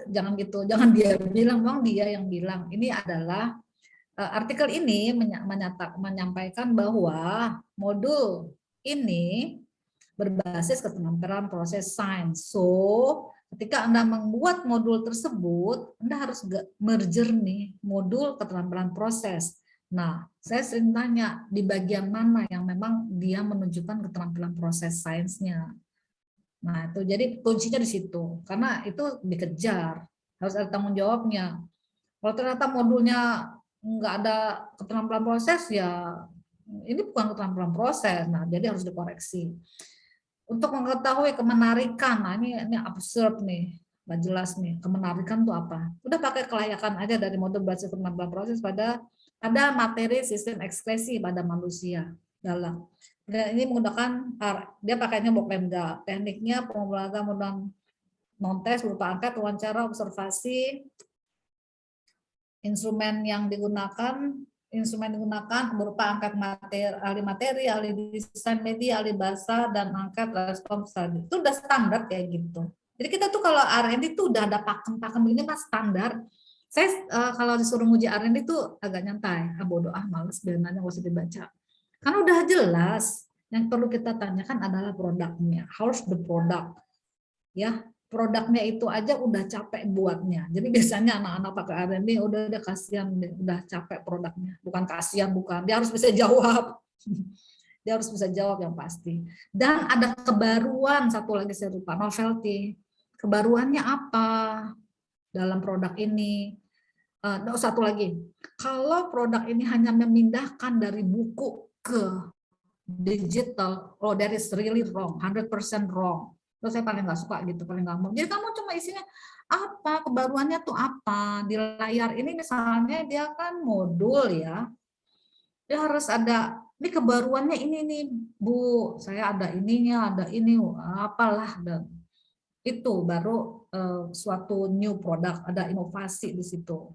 Jangan gitu, jangan dia bilang, bang dia yang bilang. Ini adalah artikel ini menyampaikan bahwa modul ini berbasis keterampilan proses sains. So, ketika Anda membuat modul tersebut, Anda harus merger nih modul keterampilan proses. Nah, saya sering tanya di bagian mana yang memang dia menunjukkan keterampilan proses sainsnya. Nah, itu jadi kuncinya di situ. Karena itu dikejar, harus ada tanggung jawabnya. Kalau ternyata modulnya nggak ada keterampilan proses, ya ini bukan keterampilan proses. Nah, jadi harus dikoreksi. Untuk mengetahui kemenarikan, nah ini absurd nih, nggak jelas nih, kemenarikan itu apa? Udah pakai kelayakan aja dari modul berbasis keterampilan proses pada materi sistem ekspresi pada manusia dalam. Dan ini menggunakan, dia pakainya Boklemda, tekniknya pengumpulan modal non-tes berupa angket, wawancara, observasi, instrumen digunakan berupa angket materi, ahli desain media, ahli bahasa, dan angket respon tadi. Itu udah standar kayak gitu. Jadi kita tuh kalau R&D tuh udah ada pakem-pakem ini mas standar. Saya kalau disuruh nguji R&D tuh agak nyantai. Bodoh males, biarin aja nggak usah dibaca. Karena udah jelas. Yang perlu kita tanyakan adalah produknya. How's the product? Ya. Produknya itu aja udah capek buatnya. Jadi biasanya anak-anak pakai R&D udah kasihan, udah capek produknya. Bukan kasihan, bukan. Dia harus bisa jawab. Dia harus bisa jawab yang pasti. Dan ada kebaruan, satu lagi saya lupa, novelty. Kebaruannya apa dalam produk ini? Satu lagi, kalau produk ini hanya memindahkan dari buku ke digital, oh that is really wrong, 100% wrong. Terus saya paling nggak suka gitu, paling nggak mau. Jadi kamu cuma isinya apa, kebaruannya tuh apa di layar ini misalnya dia kan modul ya, dia harus ada ini kebaruannya ini nih Bu, saya ada ininya, ada ini, apalah dan itu baru suatu new product, ada inovasi di situ.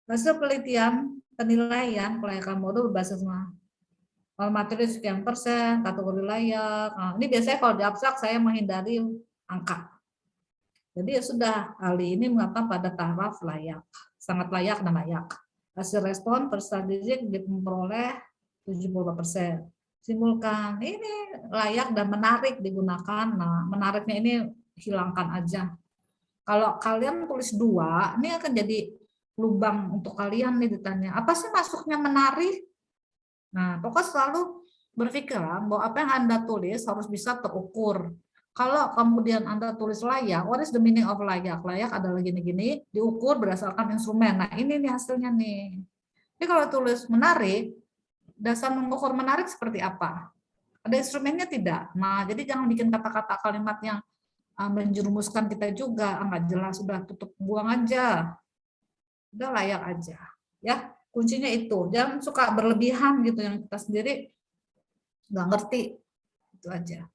Hasil penelitian penilaian kelayakan modul berbasis materi sekian persen, kategori layak. Nah, ini biasanya kalau di abstrak saya menghindari angka. Jadi ya sudah, ahli ini mengatakan pada taraf layak, sangat layak dan layak. Hasil respon per statistik diperoleh 70%. Simpulkan, ini layak dan menarik digunakan. Nah, menariknya ini hilangkan aja. Kalau kalian tulis 2, ini akan jadi lubang untuk kalian nih ditanya, apa sih masuknya menarik? Nah, pokoknya selalu berpikirlah bahwa apa yang Anda tulis harus bisa terukur. Kalau kemudian Anda tulis layak, what is the meaning of layak? Layak adalah gini-gini, diukur berdasarkan instrumen. Nah, ini nih hasilnya nih. Tapi kalau tulis menarik, dasar mengukur menarik seperti apa? Ada instrumennya tidak? Nah, jadi jangan bikin kata-kata kalimat yang menjerumuskan kita juga. Nggak jelas, sudah tutup, buang aja. Udah layak aja. Ya. Kuncinya itu, jangan suka berlebihan gitu yang kita sendiri nggak ngerti, itu aja.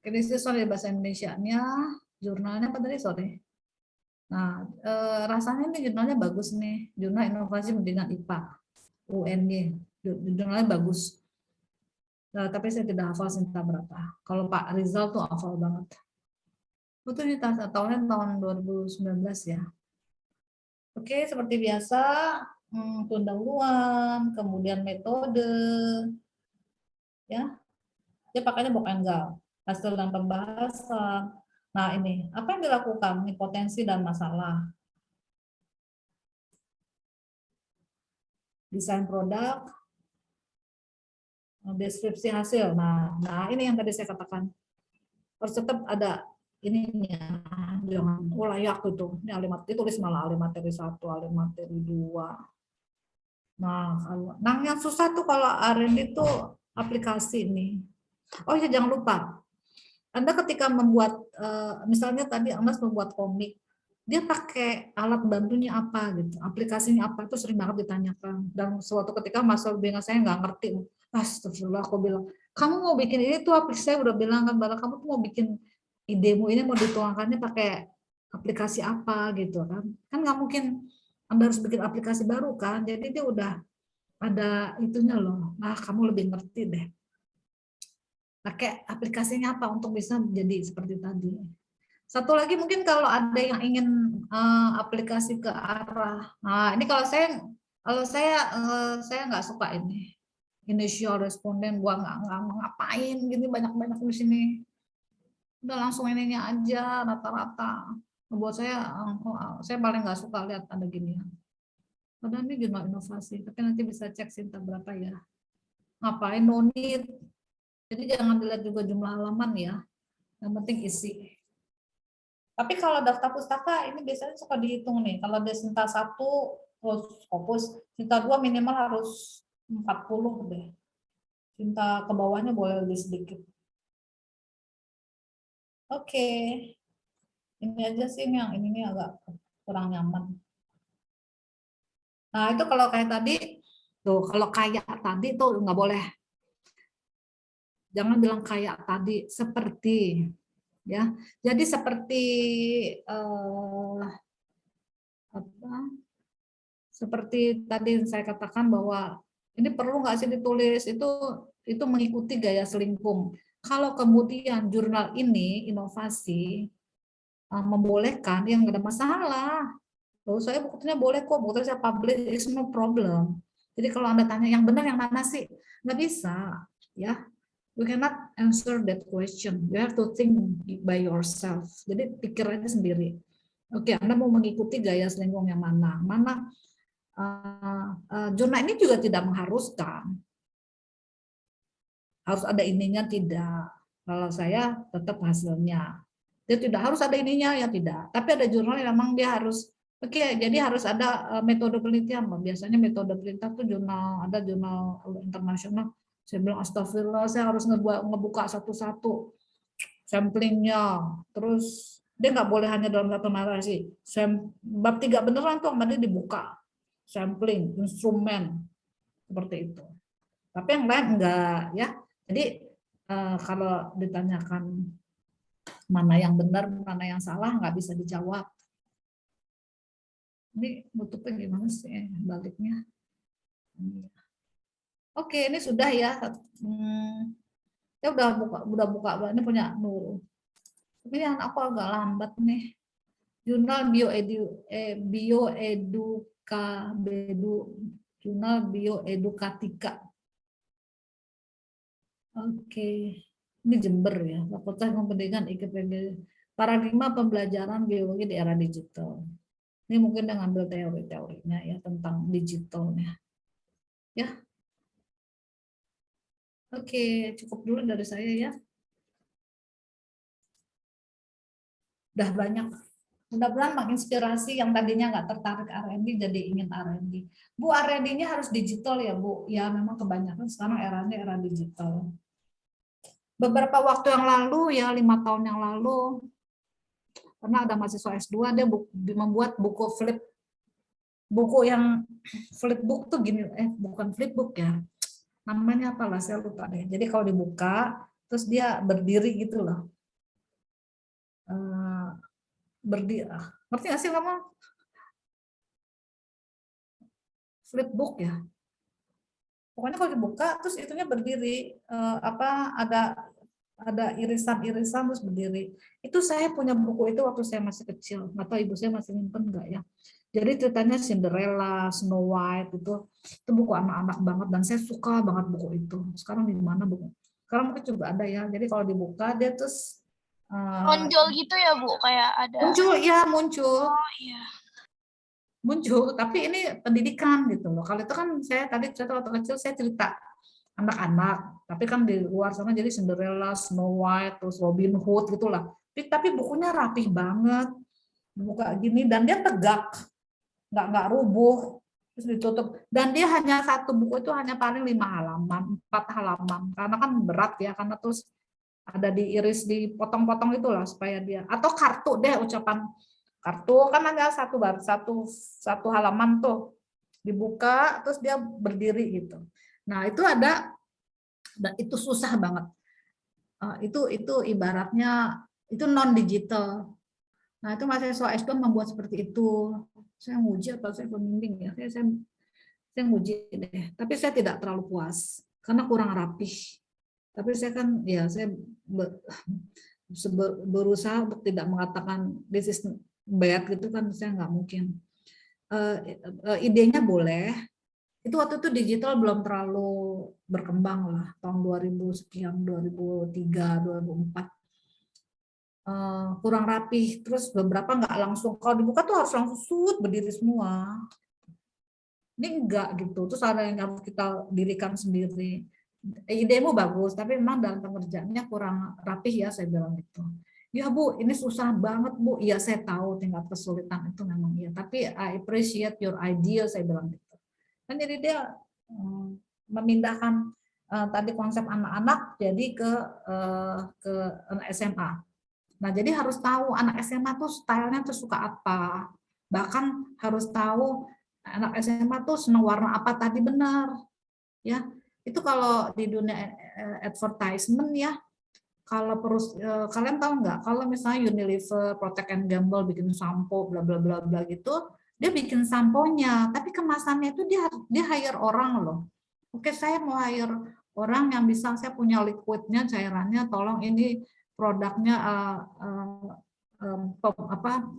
Ini sih soal bahasa Indonesianya, jurnalnya apa tadi sore. Nah, rasanya ini jurnalnya bagus nih, jurnal inovasi pendidikan IPA, UNY, jurnalnya bagus. Nah, tapi saya tidak hafal Sinta berapa. Kalau Pak Rizal tuh hafal banget. Itu ini tahunnya tahun 2019 ya. Oke, seperti biasa, pendahuluan, kemudian metode, ya, dia pakainya book and gown, hasil dan pembahasan. Nah ini, apa yang dilakukan? Ini potensi dan masalah. Desain produk, deskripsi hasil. Nah ini yang tadi saya katakan. Harus tetap ada ininya, jangan layak gitu. Ini ahli materi, tulis malah ahli materi 1, ahli materi 2. Nah yang susah tuh kalau R&D itu aplikasi nih. Oh ya jangan lupa, Anda ketika membuat, misalnya tadi Anda membuat komik, dia pakai alat bantunya apa gitu, aplikasinya apa, itu sering banget ditanyakan. Dan suatu ketika masa bingung, saya nggak ngerti. Astagfirullah, aku bilang, kamu mau bikin ini tuh aplikasi, saya udah bilang kan, kamu tuh mau bikin idemu ini mau dituangkannya pakai aplikasi apa gitu kan. Kan nggak mungkin Anda harus bikin aplikasi baru kan, jadi dia udah ada itunya loh. Nah, kamu lebih ngerti deh. Pakai aplikasinya apa untuk bisa menjadi seperti tadi. Satu lagi mungkin kalau ada yang ingin aplikasi ke arah, nah ini kalau saya nggak suka ini initial responden, gua nggak ngapain gini banyak di sini, udah langsung ininya aja rata-rata. Buat saya paling nggak suka lihat ada gini. Padahal ini jurnal inovasi, tapi nanti bisa cek Sinta berapa ya. Ngapain no need. Jadi jangan dilihat juga jumlah halaman ya, yang penting isi. Tapi kalau daftar pustaka ini biasanya suka dihitung nih. Kalau ada Sinta 1 Scopus, Sinta 2 minimal harus 40 deh. Sinta ke bawahnya boleh lebih sedikit. Oke. Ini aja sih yang ini agak kurang nyaman. Nah, itu kalau kayak tadi tuh, kalau kayak tadi tuh nggak boleh. Jangan bilang kayak tadi, seperti ya. Jadi seperti seperti tadi saya katakan bahwa ini perlu nggak sih ditulis, itu mengikuti gaya selingkung. Kalau kemudian jurnal ini inovasi membolehkan, yang nggak ada masalah. Lalu saya buktinya boleh kok, buktinya saya publish, it's no problem. Jadi kalau Anda tanya yang benar yang mana sih, nggak bisa, ya. You cannot answer that question. You have to think by yourself. Jadi pikir aja sendiri. Oke, Anda mau mengikuti gaya selingkung yang mana? Jurnal ini juga tidak mengharuskan. Harus ada ininya tidak. Kalau saya tetap hasilnya. Dia tidak harus ada ininya ya tidak. Tapi ada jurnal yang memang dia harus. Oke, jadi harus ada metode penelitian. Biasanya metode penelitian itu ada jurnal internasional. Saya bilang astagfirullah, saya harus ngebuka satu-satu samplingnya. Terus dia nggak boleh hanya dalam satu narasi. Bab 3 beneran tuh tadi dibuka. Sampling, instrumen, seperti itu. Tapi yang lain enggak ya. Jadi kalau ditanyakan mana yang benar, mana yang salah, nggak bisa dijawab. Ini nutupnya gimana sih baliknya? Oke, ini sudah ya. Ya udah buka. Ini punya Nurul. Tapi yang aku agak lambat nih. Jurnal Jurnal Bioedukatika. Oke. Ini Jember ya. Fakultas Pendidikan IKPG. Paradigma pembelajaran biologi di era digital. Ini mungkin dengan ngambil teori-teorinya ya tentang digitalnya. Ya. Oke, cukup dulu dari saya ya. Udah banyak. Mudah-mudahan menginspirasi yang tadinya nggak tertarik R&D jadi ingin R&D. Bu, R&D-nya harus digital ya, Bu? Ya, memang kebanyakan sekarang eranya era digital. Beberapa waktu yang lalu, ya 5 tahun yang lalu, karena ada mahasiswa S2, dia membuat buku flip. Buku yang flipbook tuh gini, bukan flipbook ya. namanya apalah saya lupa deh. Jadi kalau dibuka terus dia berdiri gitu loh. Berdiri, ngerti nggak sih kamu? Flipbook ya. Pokoknya kalau dibuka terus itunya berdiri, ada irisan-irisan terus berdiri. Itu saya punya buku itu waktu saya masih kecil. Nggak tahu ibu saya masih nyimpen nggak ya. Jadi ceritanya Cinderella, Snow White itu buku anak-anak banget dan saya suka banget buku itu. Sekarang di mana buku? Sekarang mungkin juga ada ya. Jadi kalau dibuka dia terus Nonjol gitu ya Bu, kayak ada. muncul. Oh iya. Muncul, tapi ini pendidikan gitu loh. Kalau itu kan saya tadi cerita waktu kecil saya cerita anak-anak, tapi kan di luar sana jadi Cinderella, Snow White, terus Robin Hood gitulah. Tapi bukunya rapih banget, buka gini dan dia tegak, nggak rubuh, terus ditutup. Dan dia hanya satu buku itu hanya paling 5 halaman, 4 halaman, karena kan berat ya, karena terus ada diiris, dipotong-potong itulah supaya dia, atau kartu deh ucapan kartu kan ada satu halaman tuh dibuka terus dia berdiri gitu. Nah itu ada, itu susah banget. Itu ibaratnya itu non digital. Nah itu mahasiswa S2 membuat seperti itu. Saya nguji atau saya pembimbing ya, saya nguji deh. Tapi saya tidak terlalu puas karena kurang rapih. Tapi saya kan ya saya berusaha untuk tidak mengatakan this is bad gitu kan, saya nggak mungkin. Idenya boleh. Itu waktu itu digital belum terlalu berkembang lah, tahun 2000 sekian, 2003, 2004. Kurang rapih, terus beberapa nggak langsung, kalau dibuka tuh harus langsung berdiri semua. Ini enggak gitu, terus ada yang harus kita dirikan sendiri. Idemu bagus, tapi memang dalam pengerjaannya kurang rapih ya, saya bilang gitu. Ya Bu, ini susah banget Bu. Iya saya tahu tingkat kesulitan itu memang iya, tapi I appreciate your idea, saya bilang gitu. Kan jadi dia memindahkan tadi konsep anak-anak jadi ke SMA. Nah jadi harus tahu anak SMA tuh stylenya tuh suka apa. Bahkan harus tahu anak SMA tuh senang warna apa tadi benar. Ya, itu kalau di dunia advertisement ya, kalau kalian tahu nggak kalau misalnya Unilever, Procter and Gamble bikin sampo bla bla bla bla gitu, dia bikin samponya tapi kemasannya itu dia hire orang loh. Oke, saya mau hire orang yang bisa, saya punya liquidnya, cairannya, tolong ini produknya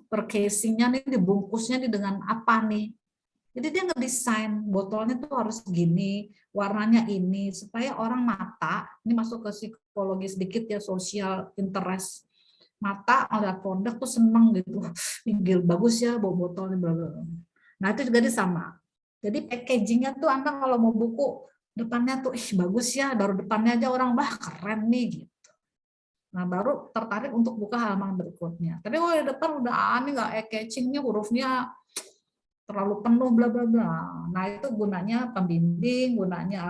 per casingnya nih, dibungkusnya nih dengan apa nih. Jadi dia ngedesain botolnya tuh harus gini, warnanya ini, supaya orang mata, ini masuk ke psikologi sedikit ya, social interest. Mata ngeliat produk tuh seneng gitu, pinggir bagus ya, bawa botolnya, bla bla. Nah itu juga sama. Jadi packagingnya tuh Anda kalau mau buku, depannya tuh bagus ya, baru depannya aja orang, bah keren nih gitu. Nah baru tertarik untuk buka halaman berikutnya. Tapi kalau di depan udah aneh, nggak eye-catching-nya, hurufnya terlalu penuh bla bla bla. Nah, itu gunanya pembimbing, gunanya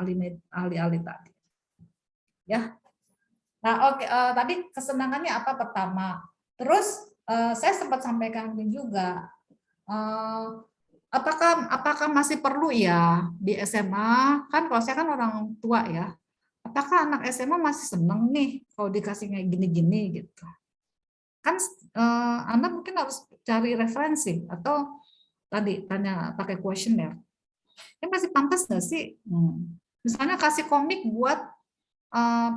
ahli-ahli tadi. Ya. Nah, oke, tadi kesenangannya apa pertama? Terus saya sempat sampaikan juga apakah masih perlu ya di SMA? Kan kalau saya kan orang tua ya. Apakah anak SMA masih seneng nih kalau dikasih kayak gini-gini gitu? Kan Anda mungkin harus cari referensi atau tadi tanya pakai kuesioner. Masih pantas nggak sih? Misalnya kasih komik buat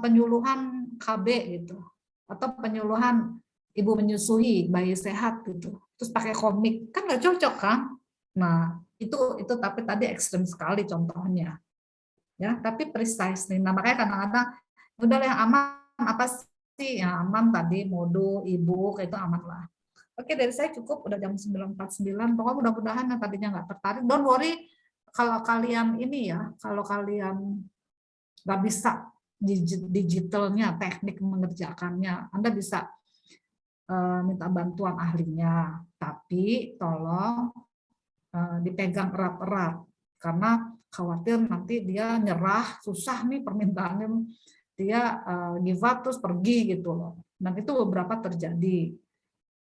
penyuluhan KB gitu, atau penyuluhan ibu menyusui bayi sehat gitu, terus pakai komik kan nggak cocok kan? Nah itu tapi tadi ekstrem sekali contohnya, ya tapi precise nih. Nah makanya kadang-kadang udah yang aman apa sih yang aman tadi modo ibu itu aman lah. Oke, dari saya cukup, udah jam 9.49. Pokoknya mudah-mudahan yang tadinya nggak tertarik, don't worry, kalau kalian ini ya, kalau kalian nggak bisa digitalnya, teknik mengerjakannya, Anda bisa minta bantuan ahlinya, tapi tolong dipegang erat-erat, karena khawatir nanti dia nyerah, susah nih permintaannya, dia give up terus pergi gitu loh. Dan itu beberapa terjadi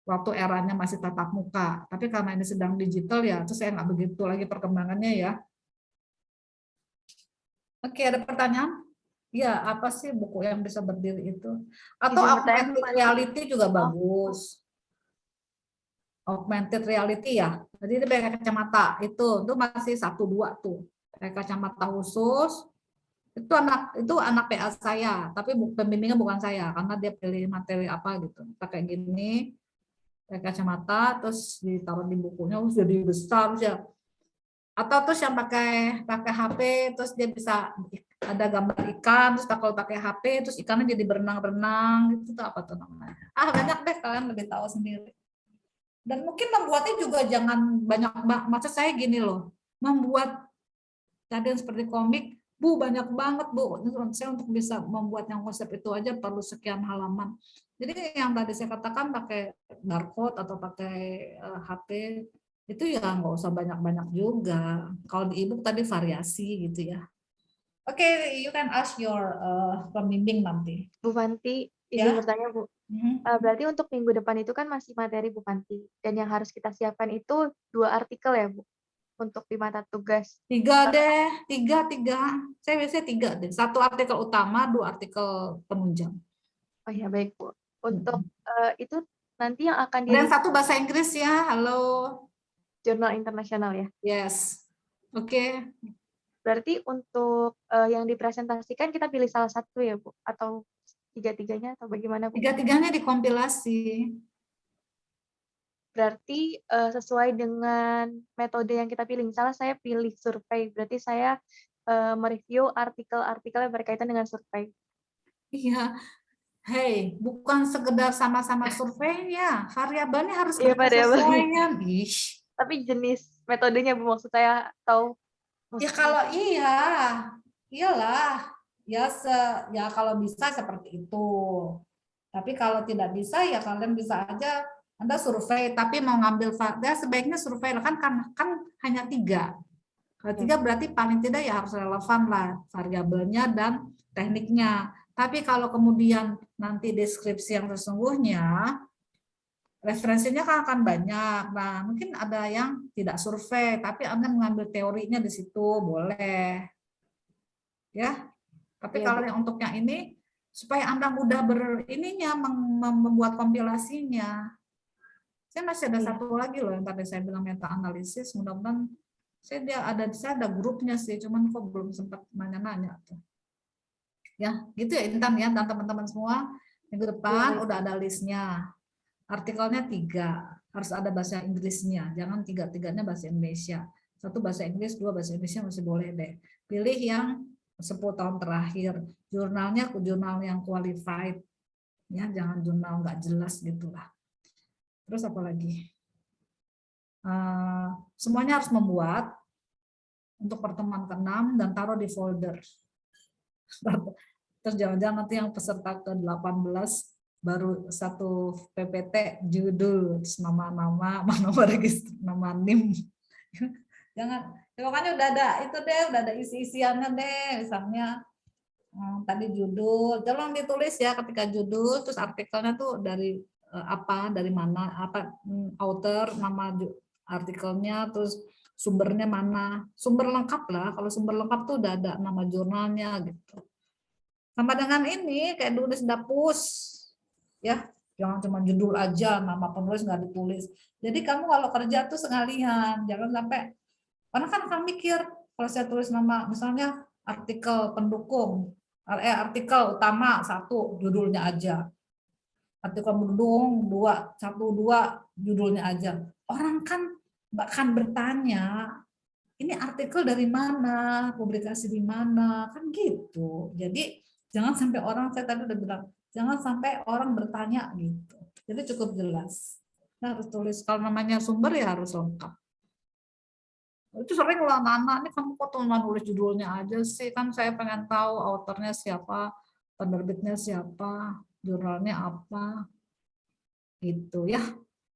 waktu eranya masih tatap muka, tapi karena ini sedang digital ya, terus saya nggak begitu lagi perkembangannya ya. Oke, ada pertanyaan? Ya, apa sih buku yang bisa berdiri itu? Atau Izin bertanya augmented Bupati. reality juga Oh, bagus. Augmented reality ya. Jadi dia pakai kacamata itu masih 1 2 tuh. Pakai kacamata khusus. Itu anak PA saya, tapi pembimbingnya bukan saya karena dia pilih materi apa gitu. Pakai gini, pakai kacamata terus ditaruh di bukunya terus jadi besar ya. Atau terus yang pakai pakai HP terus dia bisa ada gambar ikan terus kalau pakai HP terus ikannya jadi berenang-renang itu tuh apa tuh namanya? Banyak deh, kalian lebih tahu sendiri. Dan mungkin membuatnya juga jangan banyak, maksud saya gini loh, membuat tadi yang seperti komik, Bu banyak banget Bu, saya untuk bisa membuat yang konsep itu aja perlu sekian halaman. Jadi yang tadi saya katakan pakai barcode atau pakai HP itu ya nggak usah banyak-banyak juga. Kalau di ebook tadi variasi gitu ya. Oke, you can ask your pembimbing nanti. Bu Fanti, izin Ya. bertanya Bu. Hmm. Berarti untuk minggu depan itu kan masih materi Bu Fanti. Dan yang harus kita siapkan itu 2 artikel ya Bu? Untuk di mata tugas. 3 deh, 3. Saya biasanya 3 deh. 1 artikel utama, 2 artikel penunjang. Oh ya, baik Bu. Untuk Hmm. itu nanti yang akan Dan di 1 bahasa Inggris ya, halo. jurnal internasional ya. Yes. Oke. Berarti untuk yang dipresentasikan kita pilih salah satu ya Bu? Atau tiga-tiganya atau bagaimana Bu? 3-tiganya dikompilasi. Berarti sesuai dengan metode yang kita pilih. Misalnya saya pilih survei, berarti saya mereview artikel-artikel yang berkaitan dengan survei. Iya. Hey, bukan sekedar sama-sama surveinya, variabelnya harus Iya, berkesesuaian. Ih. Tapi jenis metodenya Bu maksud saya atau Ya kalau iyalah. Ya kalau bisa seperti itu. Tapi kalau tidak bisa ya kalian bisa aja Anda survei, tapi mau ngambil ya sebaiknya survei kan hanya 3. Kalau 3 berarti paling tidak ya harus relevan lah variabelnya dan tekniknya. Tapi kalau kemudian nanti deskripsi yang sesungguhnya, referensinya kan akan banyak. Nah, mungkin ada yang tidak survei, tapi Anda mengambil teorinya di situ, boleh. Ya. Tapi ya, kalau yang untuk yang ini, supaya Anda mudah membuat kompilasinya. Saya masih ada satu lagi loh yang tadi saya bilang meta analisis. Mudah-mudahan saya ada grupnya sih, cuman kok belum sempat nanya-nanya tuh. Ya, gitu ya Intan ya, dan teman-teman semua minggu depan udah ada listnya. Artikelnya 3, harus ada bahasa Inggrisnya, jangan 3-tiganya bahasa Indonesia. 1 bahasa Inggris, 2 bahasa Indonesia masih boleh deh. Pilih yang 10 tahun terakhir. Jurnalnya jurnal yang qualified, ya jangan jurnal nggak jelas gitulah. Terus apa lagi? Semuanya harus membuat untuk pertemuan ke-6 dan taruh di folder. Terus jangan-jangan nanti yang peserta ke-18 baru 1 PPT judul, terus nama-nama, nomor register, nama NIM. Jangan, ya pokoknya udah ada isi-isiannya deh, misalnya tadi judul, tolong ditulis ya ketika judul, terus artikelnya tuh dari dari mana, author, nama artikelnya, terus sumbernya mana, sumber lengkap lah, kalau sumber lengkap tuh udah ada nama jurnalnya gitu. Sama dengan ini kayak nulis dapus, ya jangan cuma judul aja, nama penulis nggak ditulis. Jadi kamu kalau kerja tuh sekalian, jangan sampai, karena kan akan mikir kalau saya tulis nama, misalnya artikel pendukung, artikel utama 1 judulnya aja, artikel pendukung 2 judulnya aja. Orang kan bahkan bertanya, ini artikel dari mana, publikasi di mana, kan gitu. Jadi jangan sampai orang, saya tadi udah bilang, jangan sampai orang bertanya gitu. Jadi cukup jelas. Nah, harus tulis, kalau namanya sumber ya harus lengkap. Itu sering lah anak-anak, ini kamu kok cuma nulis judulnya aja sih, kan saya pengen tahu autornya siapa, penerbitnya siapa, jurnalnya apa, gitu ya.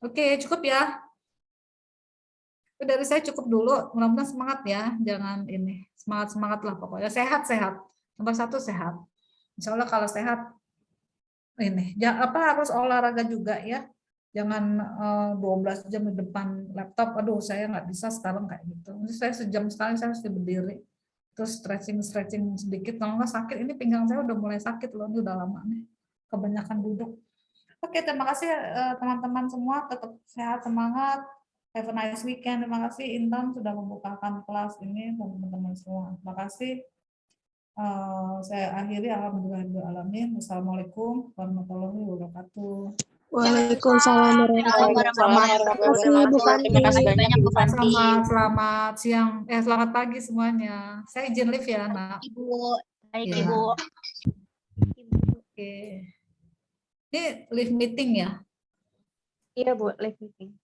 Oke, cukup ya. Dari saya cukup dulu, mudah-mudahan semangat ya, jangan ini, semangat lah pokoknya, sehat. Nomor 1 sehat. Insya Allah kalau sehat ini, harus olahraga juga ya, jangan 12 jam di depan laptop. Aduh, saya nggak bisa sekarang kayak gitu. Saya sejam sekali saya harus berdiri. terus stretching sedikit. Kalau nggak sakit, ini pinggang saya udah mulai sakit loh, ini udah lama nih, kebanyakan duduk. Oke, terima kasih teman-teman semua, tetap sehat, semangat, have a nice weekend. Terima kasih Intan sudah membukakan kelas ini teman-teman semua. Terima kasih. Saya akhiri, alhamdulillahirrahmanirrahim. Wassalamualaikum warahmatullahi wabarakatuh. Waalaikumsalam warahmatullahi wabarakatuh. Terima kasih banyak Bu Fanti. Selamat siang, selamat pagi semuanya. Saya izin live ya, Nak. Ibu, baik Ya. Ibu. Oke. Ini live meeting ya? Iya Bu, live meeting.